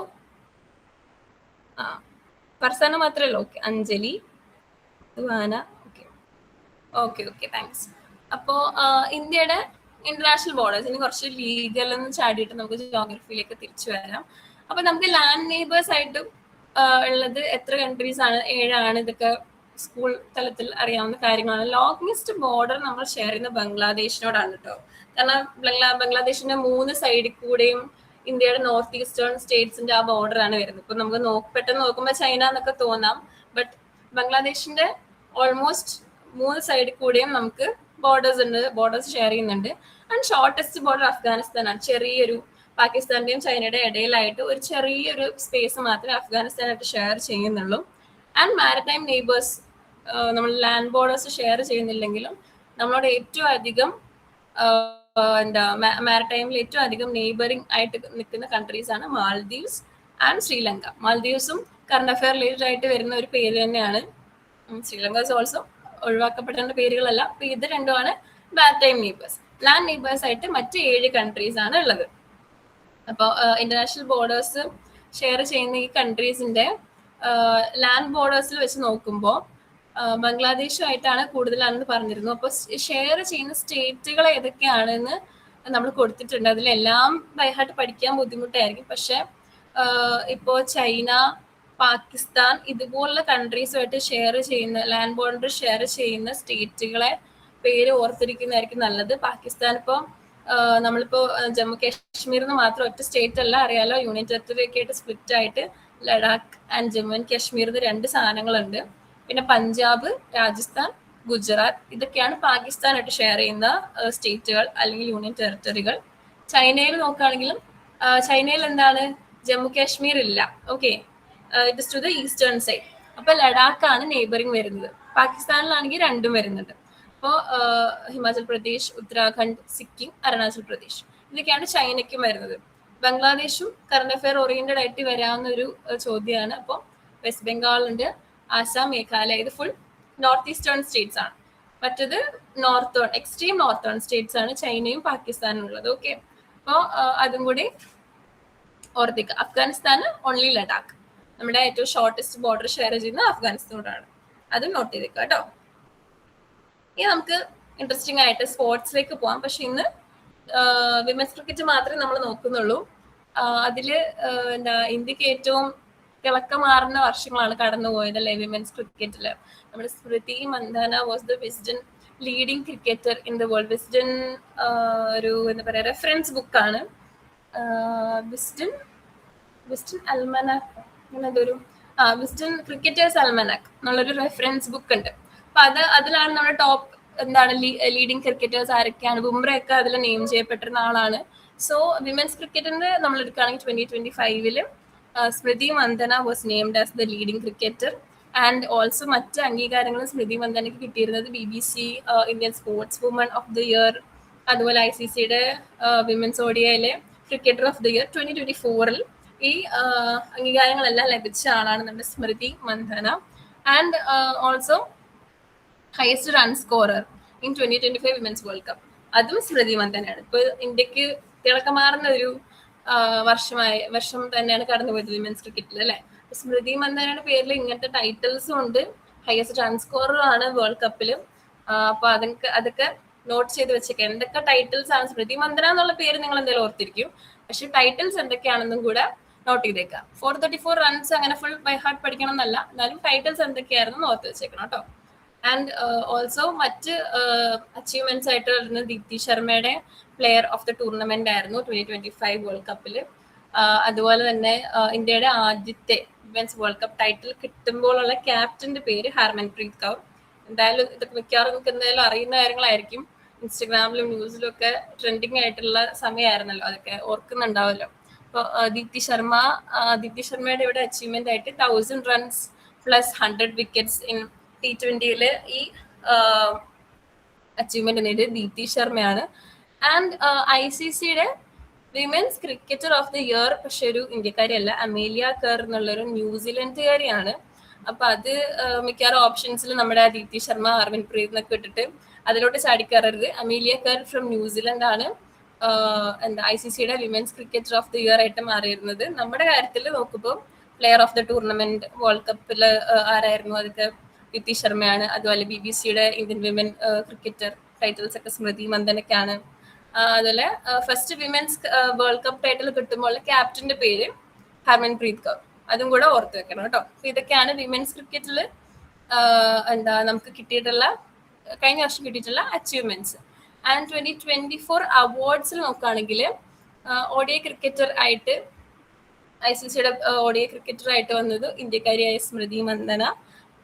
ഫർസാന മാത്രമല്ലോ. Okay, Anjali, Duvana. Okay, thanks. അപ്പോ ഇന്ത്യയുടെ ഇന്റർനാഷണൽ ബോർഡേഴ്സ്, ഇനി കുറച്ച് ലീഗൽ എന്ന് ചാടിയിട്ട് നമുക്ക് ജോഗ്രഫിയിലേക്ക് തിരിച്ചു വരാം. അപ്പൊ നമുക്ക് ലാൻഡ് നെയ്ബേഴ്സ് ആയിട്ടും ഉള്ളത് എത്ര കൺട്രീസ് ആണ്? 7 ആണ്. ഇതൊക്കെ സ്കൂൾ തലത്തിൽ അറിയാവുന്ന കാര്യങ്ങളാണ്. ലോങ്സ്റ്റ് ബോർഡർ നമ്മൾ ഷെയർ ചെയ്യുന്ന ബംഗ്ലാദേശിനോടാണ് കേട്ടോ. കാരണം ബംഗ്ലാദേശിന്റെ 3 സൈഡിൽ കൂടെയും ഇന്ത്യയുടെ നോർത്ത് ഈസ്റ്റേൺ സ്റ്റേറ്റ്സിന്റെ ആ ബോർഡർ ആണ് വരുന്നത്. ഇപ്പൊ നമുക്ക് പെട്ടെന്ന് നോക്കുമ്പോൾ ചൈന എന്നൊക്കെ തോന്നാം, ബട്ട് ബംഗ്ലാദേശിന്റെ ഓൾമോസ്റ്റ് 3 സൈഡിൽ കൂടെയും നമുക്ക് ബോർഡേഴ്സ് ഷെയർ ചെയ്യുന്നുണ്ട്. ആൻഡ് ഷോർട്ടസ്റ്റ് ബോർഡർ അഫ്ഗാനിസ്ഥാനാണ്. ചെറിയൊരു പാകിസ്ഥാന്റെയും ചൈനയുടെ ഇടയിലായിട്ട് ഒരു ചെറിയൊരു സ്പേസ് മാത്രമേ അഫ്ഗാനിസ്ഥാനായിട്ട് ഷെയർ ചെയ്യുന്നുള്ളൂ. ആൻഡ് മാരിടൈം നെയ്ബേഴ്സ്, നമ്മൾ ലാൻഡ് ബോർഡേഴ്സ് ഷെയർ ചെയ്യുന്നില്ലെങ്കിലും നമ്മളോട് ഏറ്റവും അധികം മാരിടൈമിൽ ഏറ്റവും അധികം നെയ്ബറിംഗ് ആയിട്ട് നിൽക്കുന്ന കൺട്രീസ് ആണ് മാൽദീവ്സ് ആൻഡ് ശ്രീലങ്ക. മാൽദീവ്സും കറണ്ട് അഫെയർ റിലേറ്റഡ് ആയിട്ട് വരുന്ന ഒരു പേര് തന്നെയാണ്. ശ്രീലങ്ക ഇസ് ഓൾസോ ഒഴിവാക്കപ്പെടേണ്ട പേരുകളല്ല. അപ്പൊ ഇത് രണ്ടുമാണ് മാരിടൈം നെയ്ബേഴ്സ്. ലാൻഡ് നെയ്ബേഴ്സ് ആയിട്ട് മറ്റ് 7 കൺട്രീസ് ആണ് ഉള്ളത്. അപ്പോൾ ഇന്റർനാഷണൽ ബോർഡേഴ്സ് ഷെയർ ചെയ്യുന്ന ഈ കൺട്രീസിന്റെ ലാൻഡ് ബോർഡേഴ്സിൽ വെച്ച് നോക്കുമ്പോൾ ബംഗ്ലാദേശുമായിട്ടാണ് കൂടുതലാണെന്ന് പറഞ്ഞിരുന്നു. അപ്പോൾ ഷെയർ ചെയ്യുന്ന സ്റ്റേറ്റുകൾ ഏതൊക്കെയാണെന്ന് നമ്മൾ കൊടുത്തിട്ടുണ്ട്. അതിലെല്ലാം ബൈഹാർട്ട് പഠിക്കാൻ ബുദ്ധിമുട്ടായിരിക്കും. പക്ഷെ ഇപ്പോൾ ചൈന, പാകിസ്ഥാൻ ഇതുപോലുള്ള കൺട്രീസുമായിട്ട് ഷെയർ ചെയ്യുന്ന ലാൻഡ് ബോർഡർ ഷെയർ ചെയ്യുന്ന സ്റ്റേറ്റുകളെ പേര് ഓർത്തിരിക്കുന്നതായിരിക്കും നല്ലത്. പാകിസ്ഥാൻ ഇപ്പോൾ നമ്മളിപ്പോ ജമ്മു കാശ്മീർ എന്ന് മാത്രം ഒറ്റ സ്റ്റേറ്റ് അല്ല, അറിയാലോ, യൂണിയൻ ടെറിട്ടറി ഒക്കെ ആയിട്ട് സ്പ്ലിറ്റ് ആയിട്ട് ലഡാക്ക് ആൻഡ് ജമ്മു ആൻഡ് കാശ്മീർ 2 സാധനങ്ങളുണ്ട്. പിന്നെ പഞ്ചാബ്, രാജസ്ഥാൻ, ഗുജറാത്ത് ഇതൊക്കെയാണ് പാകിസ്ഥാനായിട്ട് ഷെയർ ചെയ്യുന്ന സ്റ്റേറ്റുകൾ അല്ലെങ്കിൽ യൂണിയൻ ടെറിട്ടറികൾ. ചൈനയിൽ നോക്കുകയാണെങ്കിലും ചൈനയിൽ എന്താണ്, ജമ്മു കാശ്മീർ ഇല്ല. Okay, it is to the eastern side. അപ്പൊ ലഡാക്കാണ് നെയ്ബറിങ് വരുന്നത്. പാകിസ്ഥാനിലാണെങ്കിൽ 2 വരുന്നുണ്ട്. അപ്പോൾ ഹിമാചൽ പ്രദേശ്, ഉത്തരാഖണ്ഡ്, സിക്കിം, അരുണാചൽ പ്രദേശ് ഇതൊക്കെയാണ് ചൈനയ്ക്കും വരുന്നത്. ബംഗ്ലാദേശും കറണ്ട് അഫെയർ ഓറിയന്റഡ് ആയിട്ട് വരാവുന്ന ഒരു ചോദ്യമാണ്. അപ്പോൾ വെസ്റ്റ് ബംഗാൾ ഉണ്ട്, ആസാം, മേഘാലയ, ഇത് ഫുൾ നോർത്ത് ഈസ്റ്റേൺ സ്റ്റേറ്റ്സ് ആണ്. മറ്റത് എക്സ്ട്രീം നോർത്തേൺ സ്റ്റേറ്റ്സ് ആണ് ചൈനയും പാകിസ്ഥാനും ഉള്ളത്. ഓക്കെ, അപ്പോൾ അതും കൂടി ഓർത്തിക്കുക. അഫ്ഗാനിസ്ഥാന് ഓൺലി ലഡാക്ക്. നമ്മുടെ ഏറ്റവും ഷോർട്ടസ്റ്റ് ബോർഡർ ഷെയർ ചെയ്യുന്ന അഫ്ഗാനിസ്ഥാനോടാണ്. അതും നോട്ട് ചെയ്തേക്കുക കേട്ടോ. ഇനി നമുക്ക് ഇൻട്രസ്റ്റിംഗ് ആയിട്ട് സ്പോർട്സിലേക്ക് പോവാം. പക്ഷെ ഇന്ന് വിമൻസ് ക്രിക്കറ്റ് മാത്രമേ നമ്മൾ നോക്കുന്നുള്ളൂ. അതില് ഇന്ത്യക്ക് ഏറ്റവും തിളക്കമാർന്ന വർഷങ്ങളാണ് കടന്നുപോയത് അല്ലെ വിമൻസ് ക്രിക്കറ്റില്. നമ്മുടെ Smriti Mandhana was the Wisden leading cricketer in the world. Wisden ഒരു എന്താ പറയാ റെഫറൻസ് ബുക്കാണ്. വിസ്ഡൻ അൽമനാക് അങ്ങനെ എന്തൊരു വിസ്ഡൻ ക്രിക്കറ്റേഴ്സ് അൽമനാക് എന്നുള്ളൊരു റെഫറൻസ് ബുക്ക് ഉണ്ട്. അപ്പൊ അതിലാണ് നമ്മുടെ ടോപ്പ് എന്താണ് ലീഡിങ് ക്രിക്കറ്റേഴ്സ് ആരൊക്കെയാണ്. ബുംറയൊക്കെ അതിൽ നെയിം ചെയ്യപ്പെട്ടിരുന്ന ആളാണ്. സോ വിമൻസ് ക്രിക്കറ്റിന്റെ നമ്മൾ എടുക്കുകയാണെങ്കിൽ 2025 Smriti Mandhana was named as the leading cricketer. And also മറ്റ് അംഗീകാരങ്ങളും സ്മൃതി മന്ദനയ്ക്ക് കിട്ടിയിരുന്നത് BBC Indian sports woman of the year, അതുപോലെ ICCയുടെ വിമൻസ് ODIയിലെ ക്രിക്കറ്റർ ഓഫ് ദി ഇയർ 2024 ഈ അംഗീകാരങ്ങളെല്ലാം ലഭിച്ച ആളാണ് നമ്മുടെ Smriti Mandhana. And also highest run scorer in 2025 women's world cup, അതും സ്മൃതി മന്ദനയാണ്. ഇപ്പൊ ഇന്ത്യക്ക് തിളക്കമാർന്ന ഒരു വർഷം തന്നെയാണ് കടന്നുപോയത് വിമൻസ് ക്രിക്കറ്റിൽ അല്ലെ. സ്മൃതി മന്ദനയുടെ പേരിൽ ഇങ്ങനത്തെ ടൈറ്റിൽസും ഉണ്ട്. ഹയസ്റ്റ് റൺ സ്കോറർ ആണ് വേൾഡ് കപ്പില്. അപ്പൊ അതൊക്കെ നോട്ട് ചെയ്ത് വെച്ചേക്കാം. എന്തൊക്കെ ടൈറ്റിൽസ് ആണ് സ്മൃതി മന്ദന എന്നുള്ള പേര് നിങ്ങൾ എന്തായാലും ഓർത്തിരിക്കും. പക്ഷെ ടൈറ്റിൽസ് എന്തൊക്കെയാണെന്നും കൂടെ നോട്ട് ചെയ്തേക്കാം. 434 റൺസ് അങ്ങനെ ഫുൾ ബൈ ഹാർട്ട് പഠിക്കണം എന്നല്ല, എന്നാലും ടൈറ്റിൽസ് എന്തൊക്കെയായിരുന്നു ഓർത്ത് വെച്ചേക്കണം കേട്ടോ. ആൻഡ് ഓൾസോ മറ്റ് അച്ചീവ്മെന്റ്സ് ആയിട്ട് വരുന്നത് ദീപ്തി ശർമ്മയുടെ പ്ലെയർ ഓഫ് ദ ടൂർണമെന്റ് ആയിരുന്നു 2025 വേൾഡ് കപ്പിൽ. അതുപോലെ തന്നെ ഇന്ത്യയുടെ ആദ്യത്തെ വിമൻസ് വേൾഡ് കപ്പ് ടൈറ്റിൽ കിട്ടുമ്പോഴുള്ള ക്യാപ്റ്റന്റെ പേര് ഹർമൻപ്രീത് കൗർ. എന്തായാലും ഇതൊക്കെ മിക്കവാറും നിങ്ങൾക്ക് എന്തായാലും അറിയുന്ന കാര്യങ്ങളായിരിക്കും. ഇൻസ്റ്റഗ്രാമിലും ന്യൂസിലും ഒക്കെ ട്രെൻഡിങ് ആയിട്ടുള്ള സമയമായിരുന്നല്ലോ, അതൊക്കെ ഓർക്കുന്നുണ്ടാവല്ലോ. അപ്പോൾ ദീപ്തി ശർമ്മയുടെ ഇവിടെ അച്ചീവ്മെന്റ് ആയിട്ട് 1000 runs plus 100 wickets in T20 ഈ അച്ചീവ്മെന്റ് നേടിയത് ദീപ്തി ശർമ്മയാണ്. ആൻഡ് ICCയുടെ women's cricketer of the year പക്ഷെ ഒരു ഇന്ത്യക്കാരിയല്ല, അമേലിയ കർ എന്നുള്ളൊരു ന്യൂസിലൻഡുകാരിയാണ്. അപ്പൊ അത് മിക്കവാറും ഓപ്ഷൻസിൽ നമ്മുടെ ദീപ്തി ശർമ്മ, ഹർമൻപ്രീത് എന്നൊക്കെ ഇട്ടിട്ട് അതിലോട്ട് ചാടിക്കയറരുത്. അമേലിയ കർ ഫ്രം ന്യൂസിലൻഡ് ആണ് ICCയുടെ women's cricketer of the year ആയിട്ട് മാറിയിരുന്നത്. നമ്മുടെ കാര്യത്തിൽ നോക്കുമ്പോൾ player of the tournament world കപ്പിൽ ആരായിരുന്നു, അതൊക്കെ ദീപ്തി ശർമ്മയാണ്. അതുപോലെ BBCയുടെ ഇന്ത്യൻ വിമൻ ക്രിക്കറ്റർ ടൈറ്റിൽസ് ഒക്കെ സ്മൃതി മന്ദനയ്ക്കാണ്. അതുപോലെ first women's world cup title കിട്ടുമ്പോൾ ക്യാപ്റ്റന്റെ പേര് ഹർമൻപ്രീത് കൗർ, അതും കൂടെ ഓർത്ത് വെക്കണം കേട്ടോ. ഇതൊക്കെയാണ് വിമൻസ് ക്രിക്കറ്റിൽ നമുക്ക് കിട്ടിയിട്ടുള്ള കഴിഞ്ഞ വർഷം കിട്ടിയിട്ടുള്ള അച്ചീവ്മെന്റ്സ്. ആൻഡ് 2024 അവാർഡ്സിൽ നോക്കുകയാണെങ്കിൽ ODI ക്രിക്കറ്റർ ആയിട്ട് ICCയുടെ ODI ക്രിക്കറ്റർ ആയിട്ട് വന്നത് ഇന്ത്യക്കാരിയായ സ്മൃതി മന്ദന.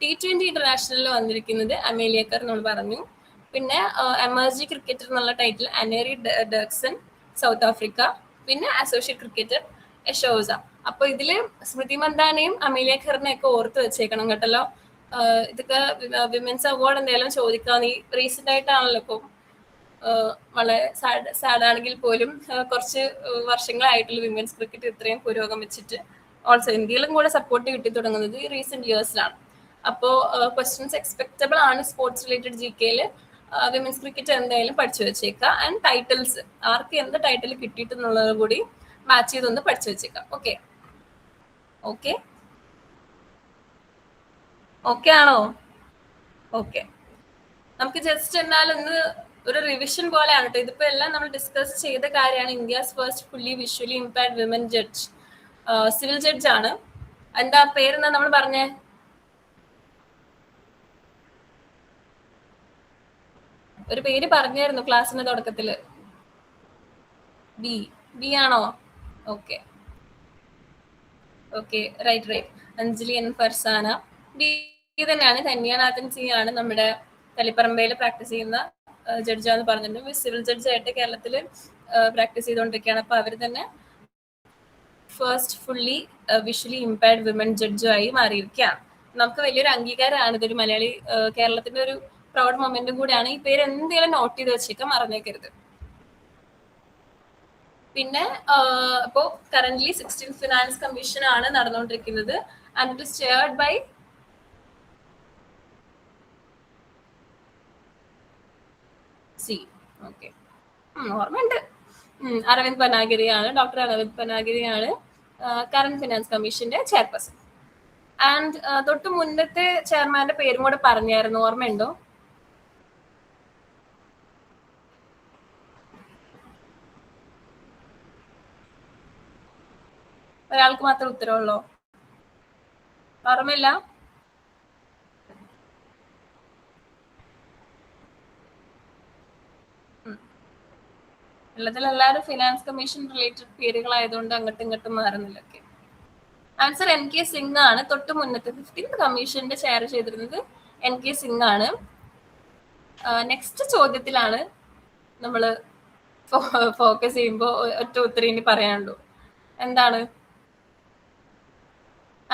T20 ഇന്റർനാഷണലിൽ വന്നിരിക്കുന്നത് അമേലിയ കർ നമ്മൾ പറഞ്ഞു. പിന്നെ എമർജി ക്രിക്കറ്റർ എന്നുള്ള ടൈറ്റിൽ അനേറി ഡെർക്സൺ സൗത്ത് ആഫ്രിക്ക. പിന്നെ അസോസിയേറ്റ് ക്രിക്കറ്റർ യശോസ. അപ്പൊ ഇതില് സ്മൃതി മന്ദാനയും അമേലിയ ഖറിനെയും ഒക്കെ ഓർത്ത് വെച്ചേക്കണം കേട്ടല്ലോ. ഇതൊക്കെ വിമൻസ് അവാർഡ് എന്തായാലും ചോദിക്കാം. ഈ റീസെന്റ് ആയിട്ടാണല്ലോ ഇപ്പൊ വളരെ സാഡ് ആണെങ്കിൽ പോലും കുറച്ച് വർഷങ്ങളായിട്ടുള്ള വിമൻസ് ക്രിക്കറ്റ് ഇത്രയും പുരോഗമിച്ചിട്ട് ഓൾസോ ഇന്ത്യയിലും കൂടെ സപ്പോർട്ട് കിട്ടി തുടങ്ങുന്നത് ഈ റീസെന്റ് ഇയേഴ്സിലാണ്. അപ്പോൾ ക്വസ്റ്റ്യൻസ് എക്സ്പെക്റ്റബിൾ ആണ് സ്പോർട്സ് റിലേറ്റഡ് ജി കെയിൽ. വിമൻസ് ക്രിക്കറ്റ് എന്തായാലും പഠിച്ചു വെച്ചേക്കാം. ആൻഡ് ടൈറ്റിൽസ് ആർക്ക് എന്ത് ടൈറ്റിൽ കിട്ടിയിട്ടുള്ളത് കൂടി മാച്ച് ചെയ്തൊന്ന് പഠിച്ചു വെച്ചേക്കാം. ഓക്കെ ഓക്കെ ഓക്കെ ആണോ? ഓക്കെ, നമുക്ക് ജസ്റ്റ് എന്നാൽ ഒന്ന് ഒരു റിവിഷൻ പോലെയാണ് കേട്ടോ. ഇതിപ്പോ എല്ലാം നമ്മൾ ഡിസ്കസ് ചെയ്ത കാര്യമാണ്. India's first fully visually impaired women judge, civil judge ആണ്. എന്താ പേരെന്താ നമ്മൾ പറഞ്ഞേ? ഒരു പേര് പറഞ്ഞായിരുന്നു ക്ലാസ്സിന്റെ തുടക്കത്തില്. ബി ആണോ? Okay okay, right. Anjali N Farsana B തന്നെയാണ്. ധന്യാനാഥൻ സി ആണ് നമ്മുടെ തളിപ്പറമ്പയിൽ പ്രാക്ടീസ് ചെയ്യുന്ന ജഡ്ജാന്ന് പറഞ്ഞിട്ടുണ്ട്. സിവിൽ ജഡ്ജായിട്ട് കേരളത്തിൽ പ്രാക്ടീസ് ചെയ്തുകൊണ്ടിരിക്കുകയാണ്. അപ്പൊ അവർ തന്നെ first fully visually impaired women ജഡ്ജായി മാറിയിരിക്കുകയാണ്. നമുക്ക് വലിയൊരു അംഗീകാരമാണ്. ഇതൊരു മലയാളി കേരളത്തിന്റെ ഒരു പ്രൗഡ് മൊമെന്റും കൂടിയാണ്. ഈ പേര് എന്തെങ്കിലും നോട്ട് ചെയ്ത് വെച്ചേക്കാം, മറന്നേക്കരുത്. പിന്നെ ഇപ്പോ കറന്റ്ലി 16th ഫിനാൻസ് കമ്മീഷൻ ആണ് നടന്നുകൊണ്ടിരിക്കുന്നത്. And it is chaired by okay, ഓർമ്മയുണ്ട്. അരവിന്ദ് പനാഗിരിയാണ്, ഡോക്ടർ അരവിന്ദ് പനാഗിരിയാണ് കറന്റ് ഫിനാൻസ് കമ്മീഷന്റെ ചെയർപേഴ്സൺ. ആൻഡ് തൊട്ട് മുന്നത്തെ ചെയർമാന്റെ പേരും കൂടെ പറഞ്ഞായിരുന്നു, ഓർമ്മയുണ്ടോ? ഒരാൾക്ക് മാത്രം ഉത്തരവുള്ളോ? ഓർമ്മയില്ല? എല്ലാവരും ഫിനാൻസ് കമ്മീഷൻ റിലേറ്റഡ് പേരുകളായതുകൊണ്ട് അങ്ങോട്ടും ഇങ്ങോട്ടും മാറുന്നില്ല. Okay, answer N K Singh ആണ്. തൊട്ട് മുന്നത്തെ 15th കമ്മീഷന്റെ ചെയർ ചെയ്തിരുന്നത് എൻ കെ സിംഗ് ആണ്. നെക്സ്റ്റ് ചോദ്യത്തിലാണ് നമ്മൾ ഫോക്കസ് ചെയ്യുമ്പോൾ ഒറ്റ ഉത്തരം ഇനി പറയാനുള്ളൂ. എന്താണ്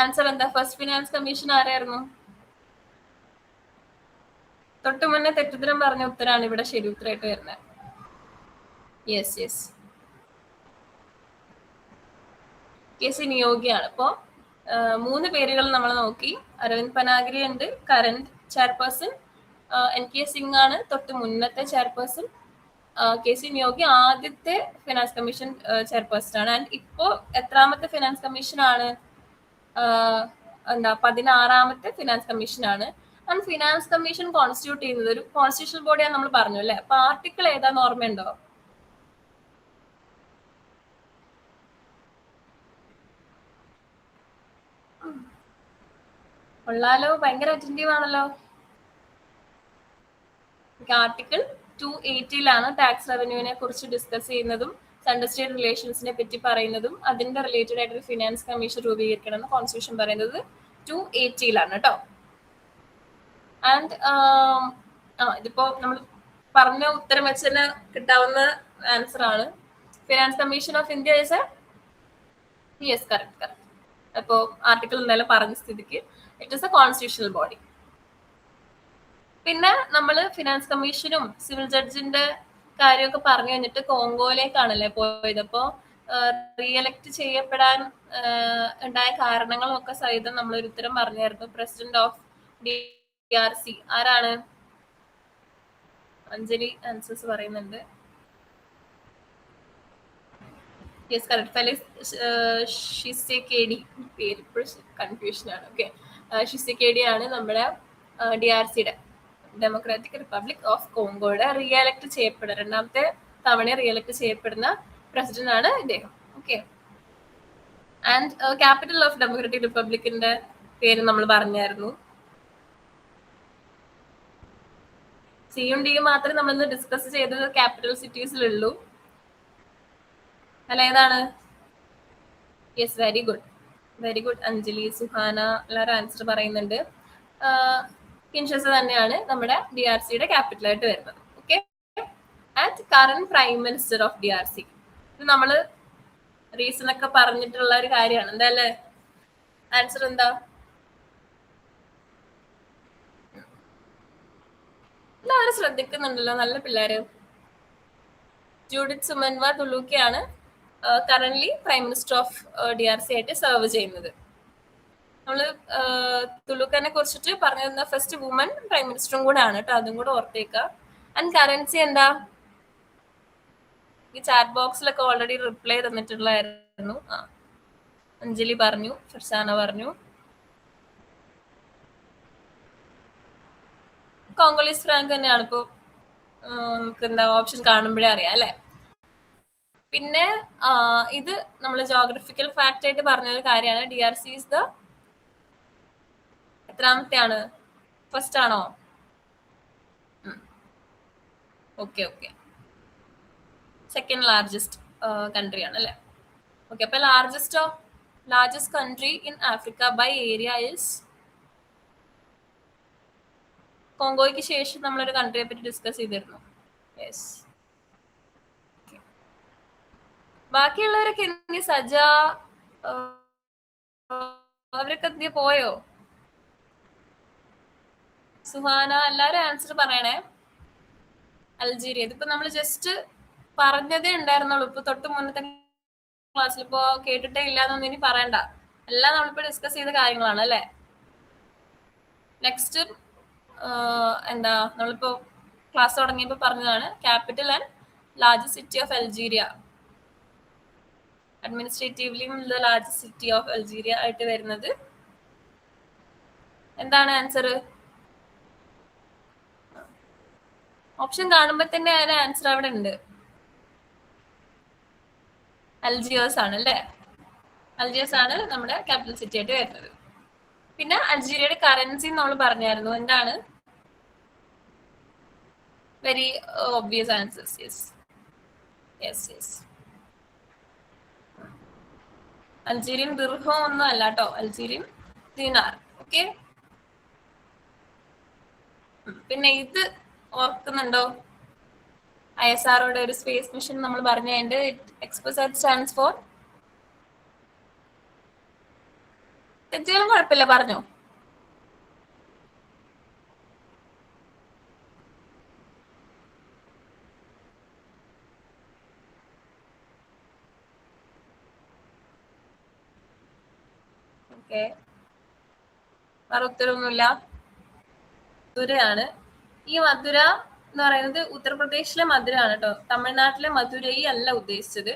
ആൻസർ? എന്താ? ഫസ്റ്റ് ഫിനാൻസ് കമ്മീഷൻ ആരായിരുന്നു? തൊട്ട് മുന്നേ തെറ്റുത്തരം പറഞ്ഞ ഉത്തരാണ് ഇവിടെ ശരി ഉത്തരമായിട്ട് വരുന്നത്. യെസ്, കെ സി നിയോഗിയാണ്. ഇപ്പോ 3 പേരുകൾ നമ്മൾ നോക്കി. അരവിന്ദ് പനാഗിരി ഉണ്ട് current chairperson, N K Singh ആണ് തൊട്ട് മുന്നത്തെ ചെയർപേഴ്സൺ, കെ സി നിയോഗി ആദ്യത്തെ ഫിനാൻസ് കമ്മീഷൻ ചെയർപേഴ്സൺ ആണ്. ആൻഡ് ഇപ്പോ എത്രാമത്തെ ഫിനാൻസ് കമ്മീഷൻ ആണ്? 16ാമത്തെ ഫിനാൻസ് കമ്മീഷൻ ആണ്. ആൻഡ് ഫിനാൻസ് കമ്മീഷൻ കോൺസ്റ്റിറ്റ്യൂട്ട് ചെയ്യുന്നത് ഒരു കോൺസ്റ്റിറ്റ്യൂഷണൽ ബോഡിയാന്ന് നമ്മൾ പറഞ്ഞു അല്ലെ. അപ്പൊ ആർട്ടിക്കിൾ ഏതാന്ന് ഓർമ്മയുണ്ടോ? കൊള്ളാലോ, ഭയങ്കര അറ്റൻറ്റീവ് ആണല്ലോ. ആർട്ടിക്കിൾ 280 ടാക്സ് റവന്യൂവിനെ കുറിച്ച് ഡിസ്കസ് ചെയ്യുന്നതും സെൻട്രൽ സ്റ്റേറ്റ് റിലേഷൻസിനെ പറ്റി പറയുന്നതും അതിന്റെ റിലേറ്റഡ് ആയിട്ട് ഒരു ഫിനാൻസ് കമ്മീഷൻ രൂപീകരിക്കണം എന്ന് കോൺസ്റ്റിറ്റ്യൂഷൻ പറയുന്നത് 280 കേട്ടോ. ആൻഡ് ഇതിപ്പോ നമ്മൾ പറഞ്ഞ ഉത്തരം വെച്ച് തന്നെ കിട്ടാവുന്ന ആൻസർ ആണ്. Finance commission of India is yes, correct. അപ്പോ ആർട്ടിക്കിൾ എന്തായാലും പറഞ്ഞ സ്ഥിതിക്ക് it is A constitutional body. പിന്നെ നമ്മൾ ഫിനാൻസ് കമ്മീഷനും സിവിൽ ജഡ്ജിന്റെ കാര്യമൊക്കെ പറഞ്ഞു കഴിഞ്ഞിട്ട് കോങ്കോയിലേക്കാണല്ലേ പോയത്. അപ്പോ റീഎലക്ട് ചെയ്യപ്പെടാൻ ഉണ്ടായ കാരണങ്ങളും ഒക്കെ സഹിതം നമ്മളൊരു ഉത്തരം പറഞ്ഞായിരുന്നു. പ്രസിഡന്റ് ഓഫ് DRC ആരാണ്? അഞ്ജലി ആൻസേഴ്സ് പറയുന്നുണ്ട്. Yes, correct. ഫെലിക്സ് ഷിസെക്കേഡി, പേര് ഇപ്പോഴും കൺഫ്യൂഷൻ ആണ്. ഓക്കെ, ഷിസെക്കേഡി ആണ് നമ്മുടെ DRCയുടെ ഡെമോക്രാറ്റിക് റിപ്പബ്ലിക് ഓഫ് കോങ്കോയുടെ റീഎലക്ട് ചെയ്യപ്പെടുന്ന 2ാമത്തെ തവണ റീഎലക്ട് ചെയ്യപ്പെടുന്ന പ്രസിഡന്റ് ആണ് ഇദ്ദേഹം. Okay, and capital of democratic റിപ്പബ്ലിക്കിന്റെ പേര് നമ്മൾ പറഞ്ഞായിരുന്നു. സിയും ഡിയും മാത്രമേ നമ്മൾ ഡിസ്കസ് ചെയ്തത് ക്യാപിറ്റൽ സിറ്റീസിലുള്ളൂ. അല്ല, ഏതാണ്? യെസ്, വെരി ഗുഡ് അഞ്ജലി, സുഹാന എല്ലാവരും ആൻസർ പറയുന്നുണ്ട്. കിൻഷസ തന്നെയാണ് നമ്മുടെ DRCയുടെ ക്യാപിറ്റൽ ആയിട്ട് വരുന്നത്. Okay, and current prime minister of DRC. ഇത് നമ്മള് റീസൺ ഒക്കെ പറഞ്ഞിട്ടുള്ള ഒരു കാര്യമാണ്. എന്താ അല്ലേ? ആൻസർ എന്താ? എല്ലാവരും ശ്രദ്ധിക്കുന്നുണ്ടല്ലോ, നല്ല പിള്ളേര്. ജൂഡിത്ത് സുമൻവ തുലൂക്കയാണ് currently prime minister of DRC ആയിട്ട് സെർവ് ചെയ്യുന്നത്. നമ്മള് തുലുക്കനെ കുറിച്ചിട്ട് പറഞ്ഞു തന്ന ഫസ്റ്റ് വുമൻ പ്രൈം മിനിസ്റ്ററും കൂടെ ആണ് കേട്ടോ, അതും കൂടെ ഓർത്തേക്കുക. ആൻഡ് കറൻസി എന്താ? ഈ ചാറ്റ് ബോക്സിലൊക്കെ ഓൾറെഡി റിപ്ലൈ തന്നിട്ടുള്ളായിരുന്നു. അഞ്ജലി പറഞ്ഞു, ഫർസാന പറഞ്ഞു. കോങ്കോളീസ് ഫ്രാങ്ക് തന്നെയാണ് ഇപ്പൊ നമുക്ക് എന്താ ഓപ്ഷൻ കാണുമ്പോഴേ അറിയാം അല്ലെ. പിന്നെ ഇത് നമ്മൾ ജോഗ്രഫിക്കൽ ഫാക്ട് ആയിട്ട് പറഞ്ഞൊരു കാര്യമാണ്. DRC ഇസ് ദ എത്രാമത്തെ ആണ്? ഫസ്റ്റ് ആണോ? ഓക്കെ സെക്കൻഡ് ലാർജസ്റ്റ് കൺട്രി ആണ് അല്ലെ. ഓക്കെ, അപ്പൊ largest country in Africa by area is കോങ്കോയ്ക്ക് ശേഷം നമ്മളൊരു കൺട്രിയെ പറ്റി ഡിസ്കസ് ചെയ്തിരുന്നു. യെസ്. ബാക്കിയുള്ളവരൊക്കെ എന്തി? സജ അവരൊക്കെ എന്തി പോയോ? സുഹാന, എല്ലാരും ആൻസർ പറയണേ. അൾജീരിയ, ഇതിപ്പോ നമ്മൾ ജസ്റ്റ് പറഞ്ഞതേ ഉണ്ടായിരുന്നുള്ളൂ. ഇപ്പൊ തൊട്ട് മുന്നത്തെ ക്ലാസ്സിൽ ഇപ്പോ കേട്ടിട്ടേ ഇല്ലാന്നൊന്നും ഇനി പറയണ്ട. എല്ലാം നമ്മളിപ്പോ ഡിസ്കസ് ചെയ്ത കാര്യങ്ങളാണ് അല്ലെ. നെക്സ്റ്റ് എന്താ, നമ്മളിപ്പോ ക്ലാസ് തുടങ്ങിയപ്പോ പറഞ്ഞതാണ് capital and largest city of Algeria. അഡ്മിനിസ്ട്രേറ്റീവ്ലിയും ലാർജസ്റ്റ് സിറ്റി ഓഫ് അൾജീരിയ ആയിട്ട് വരുന്നത് എന്താണ് ആൻസർ? ഓപ്ഷൻ കാണുമ്പോ തന്നെ അതിന് ആൻസർ അവിടെ ഉണ്ട്. അൽജിയേഴ്സ് ആണ് അല്ലേ. അൽജിയേഴ്സ് ആണ് നമ്മുടെ ക്യാപിറ്റൽ സിറ്റി ആയിട്ട് വരുന്നത്. പിന്നെ അൾജീരിയയുടെ കറൻസി നമ്മൾ പറഞ്ഞായിരുന്നു. എന്താണ്? Very obvious answers. Yes. Algerian dirham ഒന്നും അല്ല കേട്ടോ, അൾജീരിയൻ ദിനാർ. ഓക്കെ, പിന്നെ ഇത് ഓർക്കുന്നുണ്ടോ? ISROയുടെ ഒരു സ്പേസ് മിഷൻ നമ്മൾ പറഞ്ഞതിന്റെ എക്സ്പോസൈറ്റ് സ്റ്റാൻഡ്സ് ഫോർ. തെറ്റിയാലും കുഴപ്പമില്ല, പറഞ്ഞോ. ഓക്കെ, വേറെ ഉത്തരവൊന്നുമില്ല. മധുരയാണ്. ഈ മധുര എന്ന് പറയുന്നത് ഉത്തർപ്രദേശിലെ മധുര ആണ് കേട്ടോ, തമിഴ്നാട്ടിലെ മധുരൈ അല്ല ഉദ്ദേശിച്ചത്.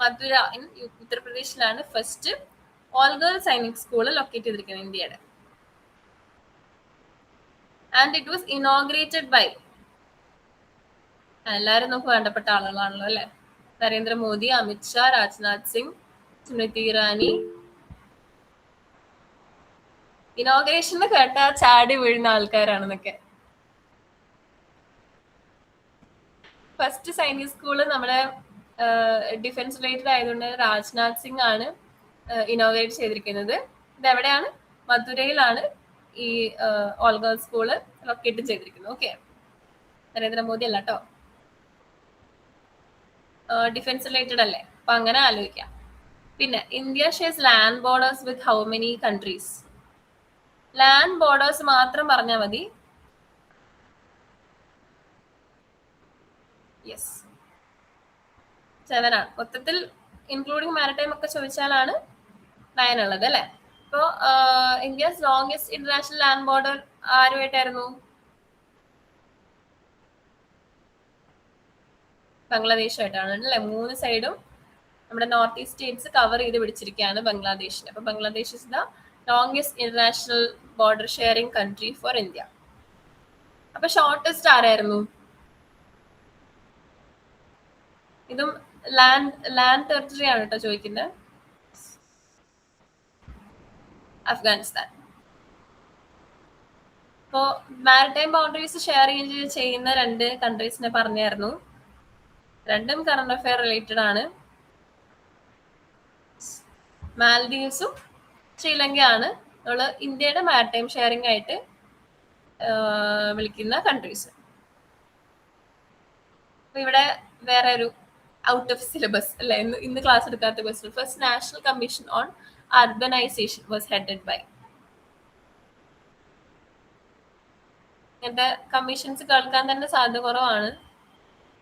മധുര ഇൻ ഉത്തർപ്രദേശിലാണ് first all girl Sainik school locate ചെയ്തിരിക്കുന്നത് ഇന്ത്യയുടെ. And it was inaugurated by, എല്ലാവരും നമുക്ക് വേണ്ടപ്പെട്ട ആളുകളാണല്ലോ അല്ലെ. നരേന്ദ്രമോദി, അമിത്ഷാ, രാജ്നാഥ് സിംഗ്, സ്മൃതി ഇറാനി. ഇനോഗ്രേഷൻ കേട്ടാ ചാടി വീഴുന്ന ആൾക്കാരാണെന്നൊക്കെ. ഫസ്റ്റ് സൈനിക് സ്കൂള് നമ്മുടെ ഡിഫൻസ് റിലേറ്റഡ് ആയതുകൊണ്ട് രാജ്നാഥ് സിംഗ് ആണ് ഇനോഗ്രേറ്റ് ചെയ്തിരിക്കുന്നത്. ഇത് എവിടെയാണ്? മധുരയിലാണ് ഈ ഓൾ ഗേൾസ് സ്കൂള് ലൊക്കേറ്റ് ചെയ്തിരിക്കുന്നത്. ഓക്കെ, നരേന്ദ്രമോദി അല്ല കേട്ടോ, ഡിഫൻസ് റിലേറ്റഡ് അല്ലേ, അപ്പൊ അങ്ങനെ ആലോചിക്കാം. പിന്നെ India shares land borders with how many countries? Land borders മാത്രം പറഞ്ഞാൽ മതി. യെസ്, 7 ആണ്. മൊത്തത്തിൽ ഇൻക്ലൂഡിങ് മാരിടൈം ഒക്കെ ചോദിച്ചാലാണ് 9 ഉള്ളത് അല്ലെ. ഇപ്പോ India's longest international land border ആരുമായിട്ടായിരുന്നു? ബംഗ്ലാദേശുമായിട്ടാണ് അല്ലെ. 3 സൈഡും നമ്മുടെ നോർത്ത് ഈസ്റ്റ് സ്റ്റേറ്റ്സ് കവർ ചെയ്ത് പിടിച്ചിരിക്കുകയാണ് ബംഗ്ലാദേശിന്. അപ്പൊ Bangladesh is the longest international border sharing country for India. അപ്പൊ ഷോർട്ടസ്റ്റ് ആരായിരുന്നു? ഇതും ലാൻഡ് ടെറിട്ടറി ആണ് കേട്ടോ ചോദിക്കുന്നത്. അഫ്ഗാനിസ്ഥാൻ. ഇപ്പോ മാരിടൈം ബൗണ്ടറീസ് ഷെയർ ചെയ്യുന്ന 2 കൺട്രീസിനെ പറഞ്ഞായിരുന്നു. രണ്ടും കറണ്ട് അഫെയർ റിലേറ്റഡ് ആണ്. മാൽഡീവ്സും ശ്രീലങ്കയാണ് നമ്മള് ഇന്ത്യയുടെ മാരിടൈം ഷെയറിംഗ് ആയിട്ട് വിളിക്കുന്ന കൺട്രീസ്. അപ്പൊ ഇവിടെ വേറെ ഒരു ഔട്ട് ഓഫ് സിലബസ് അല്ലെ, ഇന്ന് ക്ലാസ് എടുക്കാത്ത question. First national commission on urbanisation was headed by. ഇങ്ങനത്തെ കമ്മീഷൻസ് കേൾക്കാൻ തന്നെ സാധ്യത കുറവാണ്.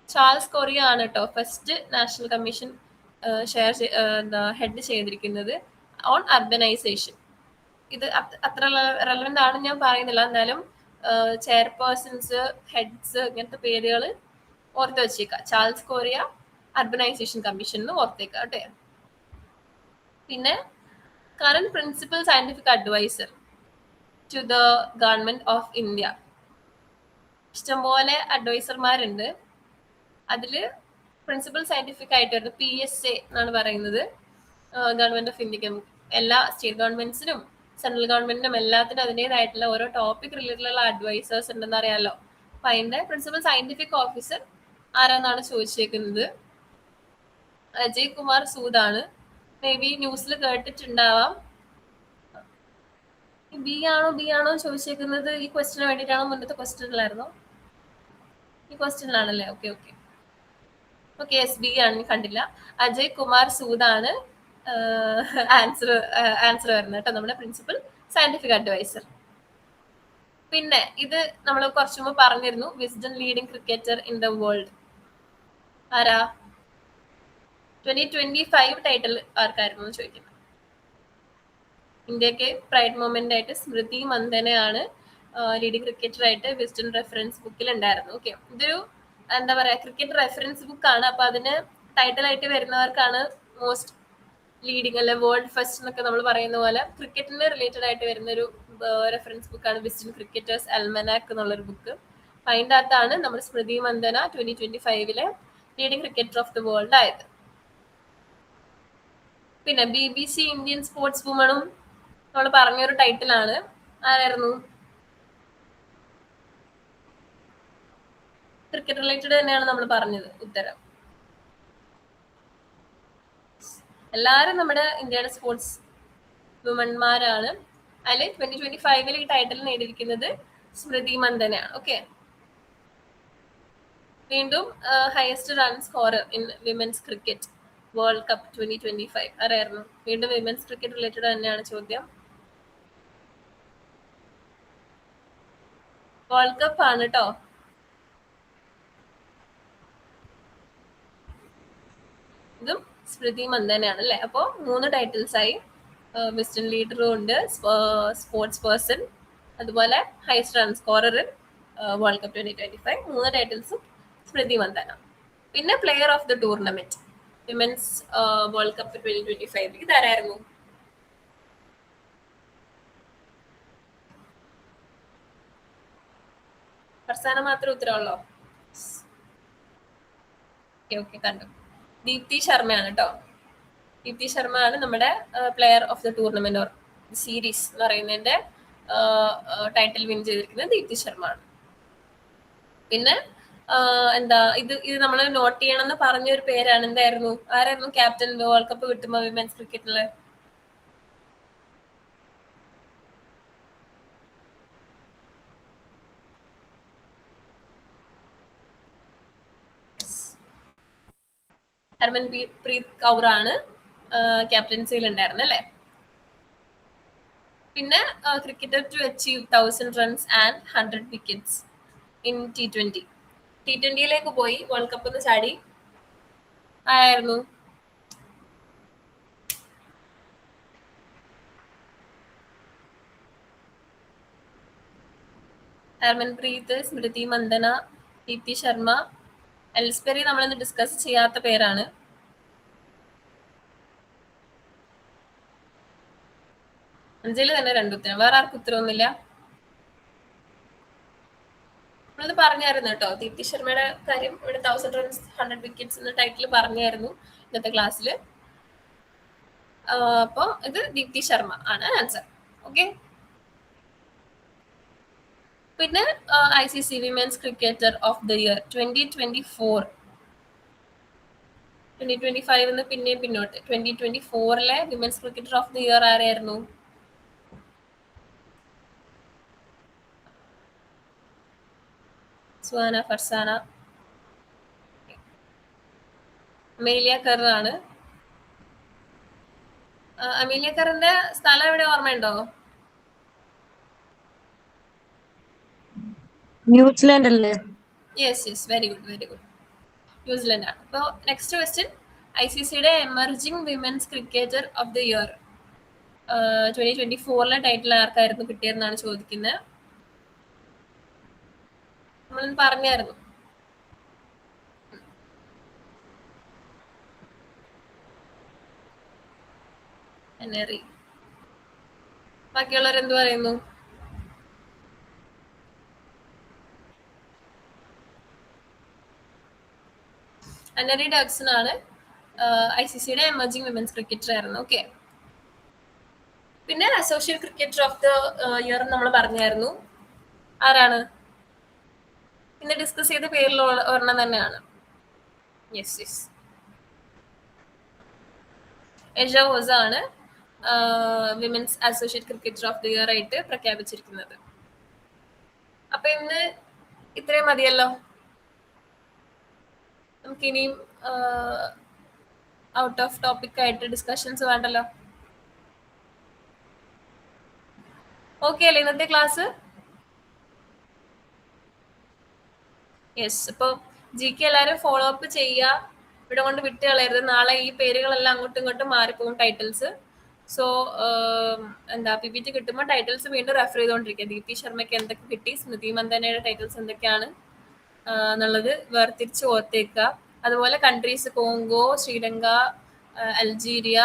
ചാൾസ് കൊറിയ ആണ് കേട്ടോ ഫസ്റ്റ് നാഷണൽ കമ്മീഷൻ ഹെഡ് ചെയ്തിരിക്കുന്നത് ഓൺ അർബനൈസേഷൻ. ഇത് അത്ര റെലവെന്റ് ആണ് ഞാൻ പറയുന്നില്ല, എന്നാലും ചെയർപേഴ്സൺസ്, ഹെഡ്സ്, ഇങ്ങനത്തെ പേരുകൾ ഓർത്ത് വെച്ചേക്കാം. ചാൾസ് കോറിയ അർബനൈസേഷൻ കമ്മീഷൻ എന്ന് ഓർത്തേക്കാം കേട്ടെ. പിന്നെ current principal scientific adviser to the government of India. ഇഷ്ടംപോലെ അഡ്വൈസർമാരുണ്ട്. അതില് പ്രിൻസിപ്പൽ സയന്റിഫിക് ആയിട്ട് വരുന്നത് PSA എന്നാണ് പറയുന്നത്. ഗവൺമെന്റ് ഓഫ് ഇന്ത്യക്കും എല്ലാ സ്റ്റേറ്റ് ഗവൺമെന്റ്സിനും സെൻട്രൽ ഗവൺമെന്റിനും എല്ലാത്തിനും അതിൻ്റെതായിട്ടുള്ള ഓരോ ടോപ്പിക് റിലേറ്റഡുള്ള അഡ്വൈസേഴ്സ് ഉണ്ടെന്ന് അറിയാലോ. അപ്പൊ അതിന്റെ പ്രിൻസിപ്പൽ സയന്റിഫിക് ഓഫീസർ ആരാന്നാണ് ചോദിച്ചേക്കുന്നത്. അജയ് കുമാർ സൂദാണ്. മേ ബി ന്യൂസിൽ കേട്ടിട്ടുണ്ടാവാം. ബി ആണോ ചോദിച്ചേക്കുന്നത്? ഈ ക്വസ്റ്റിന് വേണ്ടിയിട്ടാണോ? മുന്നത്തെ ക്വസ്റ്റ്യനിലായിരുന്നോ? ഈ ക്വസ്റ്റ്യനിലാണല്ലേ? ഓക്കെ. SB ആണ്, കണ്ടില്ല. അജയ് കുമാർ സൂദാണ് ആൻസർ വരുന്നത് കേട്ടോ, നമ്മുടെ പ്രിൻസിപ്പൽ സയന്റിഫിക് അഡ്വൈസർ. പിന്നെ ഇത് നമ്മൾ കുറച്ചു മുമ്പ് പറഞ്ഞിരുന്നു, wisdom leading cricketer in the world ആരാ? 2025 ടൈറ്റിൽ ആർക്കായിരുന്നു എന്ന് ചോദിക്കുന്നത്. ഇന്ത്യക്ക് പ്രൈഡ് മൊമെന്റ് ആയിട്ട് സ്മൃതി മന്ദനയാണ് ലീഡിംഗ് ക്രിക്കറ്റർ ആയിട്ട് വിസ്ഡം റെഫറൻസ് ബുക്കിൽ ഉണ്ടായിരുന്നു. ഓക്കെ, ഇതൊരു എന്താ പറയാ, ക്രിക്കറ്റ് റെഫറൻസ് ബുക്കാണ്. അപ്പൊ അതിന് ടൈറ്റിൽ ആയിട്ട് വരുന്നവർക്കാണ് മോസ്റ്റ് ലീഡിംഗ് അല്ലെ വേൾഡ് ഫസ്റ്റ് എന്നൊക്കെ നമ്മൾ പറയുന്ന പോലെ ക്രിക്കറ്റിന് റിലേറ്റഡ് ആയിട്ട് വരുന്ന ഒരു റെഫറൻസ് ബുക്കാണ് വിസ്ഡം ക്രിക്കറ്റേഴ്സ് അൽമനാക് എന്നുള്ളൊരു ബുക്ക്. അതിൻ്റെ അകത്താണ് നമ്മുടെ സ്മൃതി മന്ദന 2025 leading cricketer of the world ആയത്. പിന്നെ BBC ഇന്ത്യൻ സ്പോർട്സ് വുമണും നമ്മൾ പറഞ്ഞൊരു ടൈറ്റിലാണ്. ആരായിരുന്നു? ക്രിക്കറ്റ് റിലേറ്റഡ് തന്നെയാണ് നമ്മൾ പറഞ്ഞത് ഉത്തരം. എല്ലാവരും നമ്മുടെ ഇന്ത്യയുടെ സ്പോർട്സ് വുമൺമാരാണ്. അതിൽ 2025 ഈ ടൈറ്റിൽ നേടിയിരിക്കുന്നത് സ്മൃതി മന്ദനയാണ്. ഓക്കെ, വീണ്ടും highest run scorer in women's cricket world cup 2025 ആരായിരുന്നു? വീണ്ടും വിമൻസ് ക്രിക്കറ്റ് റിലേറ്റഡ് തന്നെയാണ് ചോദ്യം. വേൾഡ് കപ്പ് ആണ് കേട്ടോ. ഇതും സ്മൃതി മന്ദനയാണ് അല്ലെ. അപ്പോൾ 3 ടൈറ്റിൽസ് ആയി. വിസ്ഡം ലീഡറും ഉണ്ട്, സ്പോർട്സ് പേഴ്സൺ, അതുപോലെ highest run scorer world cup 2025. 3 ടൈറ്റിൽസും സ്മൃതി മന്ദന. പിന്നെ player of the tournament women's world cup 2025 ഇതാരായിരുന്നു? ഫർസാന മാത്രമേ ഉത്തരവുള്ളൂ. ഓക്കെ, കണ്ടു. ദീപ്തി ശർമ്മയാണ് കേട്ടോ. ദീപ്തി ശർമ്മ ആണ് നമ്മുടെ player of the tournament or series എന്ന് പറയുന്നതിന്റെ ടൈറ്റിൽ വിൻ ചെയ്തിരിക്കുന്നത് ദീപ്തി ശർമ്മ ആണ്. പിന്നെ എന്താ ഇത് നമ്മൾ നോട്ട് ചെയ്യണം എന്ന് പറഞ്ഞൊരു പേരാണ്. എന്തായിരുന്നു? ആരായിരുന്നു ക്യാപ്റ്റൻ വേൾഡ് കപ്പ് കിട്ടുമ്പോ വിമൻസ് ക്രിക്കറ്റില്? ഹർമൻപ്രീത് കൗർ ആണ് ക്യാപ്റ്റൻസിയിൽ ഉണ്ടായിരുന്നത് അല്ലേ. പിന്നെ cricketer to achieve 1000 runs and 100 wickets in T20. T20യിലേക്ക് പോയി വേൾഡ് കപ്പ് ഒന്ന് ചാടി. ആയിരുന്നു? ഹർമൻപ്രീത്, സ്മൃതി മന്ദന, ദീപ്തി ശർമ്മ. എൽസ്പെറി നമ്മളിന്ന് ഡിസ്കസ് ചെയ്യാത്ത പേരാണ്. അഞ്ചില് തന്നെ 2 ഉത്തരം. വേറെ ആർക്കും ഉത്തരവൊന്നുമില്ല. നമ്മളിത് പറഞ്ഞായിരുന്നു കേട്ടോ, ദീപ്തി ശർമ്മയുടെ കാര്യം. ഇവിടെ 1000 റൺസ് 100 വിക്കറ്റ്സ് എന്ന ടൈറ്റിൽ പറഞ്ഞായിരുന്നു ഇന്നത്തെ ക്ലാസ്സിൽ. അപ്പൊ ഇത് ദീപ്തി ശർമ്മ ആണ് ആൻസർ. ഓക്കെ, പിന്നെ ICC women's cricketer of the year 2024. 2025 പിന്നെയും പിന്നോട്ട്. 2024 women's cricketer of the year ആരായിരുന്നു? സുഹാന ഫർസാന. അമേലിയ കർ ആണ്. അമേലിയ കറിന്റെ സ്ഥലം എവിടെ ഓർമ്മയുണ്ടോ? ന്യൂസിലാൻഡ് അല്ലേ? Yes, very good. ന്യൂസിലാൻഡ് ആണ്. അപ്പോൾ നെക്സ്റ്റ് ക്വസ്റ്റ്യൻ, ICCയുടെ emerging women's cricketer of the year 2024 title ആർക്കായിരുന്നു കിട്ടിയതെന്നാണ് ചോദിക്കുന്നത്. നമ്മൾ പറഞ്ഞായിരുന്നു. ഹെനറി. ബാക്കിയുള്ളവർ എന്ത് പറയുന്നു? ഹെനറി ഡഗ്സൺ ആണ് ICCയുടെ എമർജിംഗ് വിമൻസ് ക്രിക്കറ്റർ ആയിരുന്നു. ഓക്കെ. പിന്നെ associate cricketer of the year നമ്മൾ പറഞ്ഞായിരുന്നു. ആരാണ്? ഇന്ന് ഡിസ്കസ് ചെയ്ത പേരിൽ ഒരെണ്ണം തന്നെയാണ്. യെസ്. എജ ഹോസ ആണ് women's associate cricketer of the year ആയിട്ട് പ്രഖ്യാപിച്ചിരിക്കുന്നത്. അപ്പൊ ഇന്ന് ഇത്രയും മതിയല്ലോ. നമുക്കിനിയും ഔട്ട് ഓഫ് ടോപ്പിക് ആയിട്ട് ഡിസ്കഷൻസ് വേണ്ടല്ലോ. ഓക്കെ അല്ലേ ഇന്നത്തെ ക്ലാസ്? യെസ്. അപ്പോൾ GK എല്ലാവരും ഫോളോ അപ്പ് ചെയ്യുക. ഇവിടെ കൊണ്ട് വിട്ട് കളയരുത്. നാളെ ഈ പേരുകളെല്ലാം അങ്ങോട്ടും ഇങ്ങോട്ടും മാറിപ്പോകും ടൈറ്റിൽസ്. സോ എന്താ PPT കിട്ടുമ്പോൾ ടൈറ്റിൽസ് വീണ്ടും റെഫർ ചെയ്തുകൊണ്ടിരിക്കുക. ദീപ്തി ശർമ്മയ്ക്ക് എന്തൊക്കെ കിട്ടി, സ്മൃതി മന്ദനയുടെ ടൈറ്റിൽസ് എന്തൊക്കെയാണ് എന്നുള്ളത് വേർതിരിച്ച് ഓർത്തേക്കുക. അതുപോലെ കൺട്രീസ് കോങ്കോ, ശ്രീലങ്ക, അൾജീരിയ,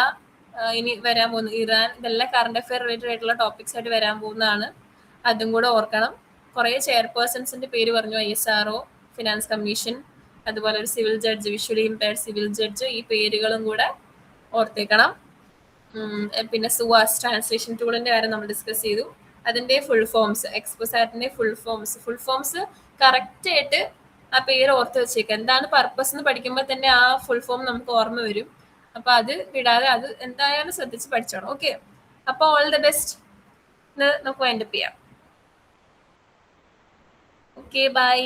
ഇനി വരാൻ പോകുന്ന ഇറാൻ, ഇതെല്ലാം കറണ്ട് അഫെയർ റിലേറ്റഡ് ആയിട്ടുള്ള ടോപ്പിക്സ് ആയിട്ട് വരാൻ പോകുന്നതാണ്. അതും കൂടെ ഓർക്കണം. കുറേ ചെയർപേഴ്സൺസിന്റെ പേര് പറഞ്ഞു. ISRO, ഫിനാൻസ് കമ്മീഷൻ, അതുപോലെ ഒരു civil judge, visually impaired civil judge. ഈ പേരുകളും കൂടെ ഓർത്തേക്കണം. പിന്നെ സുവാസ് ട്രാൻസ്ലേഷൻ ടൂളിന്റെ കാര്യം നമ്മൾ ഡിസ്കസ് ചെയ്തു. അതിന്റെ ഫുൾ ഫോംസ്, എക്സ്പോസാറ്റിന്റെ ഫുൾ ഫോംസ് കറക്റ്റ് ആയിട്ട് ആ പേര് ഓർത്ത് വെച്ചേക്കുക. എന്താണ് പർപ്പസ് എന്ന് പഠിക്കുമ്പോൾ തന്നെ ആ ഫുൾ ഫോം നമുക്ക് ഓർമ്മ വരും. അപ്പൊ അത് വിടാതെ അത് എന്തായാലും ശ്രദ്ധിച്ച് പഠിച്ചോണം. ഓക്കെ. അപ്പൊ ഓൾ ദ ബെസ്റ്റ്. നമുക്ക് വൈൻഡപ്പ് ചെയ്യാം. Okay, by.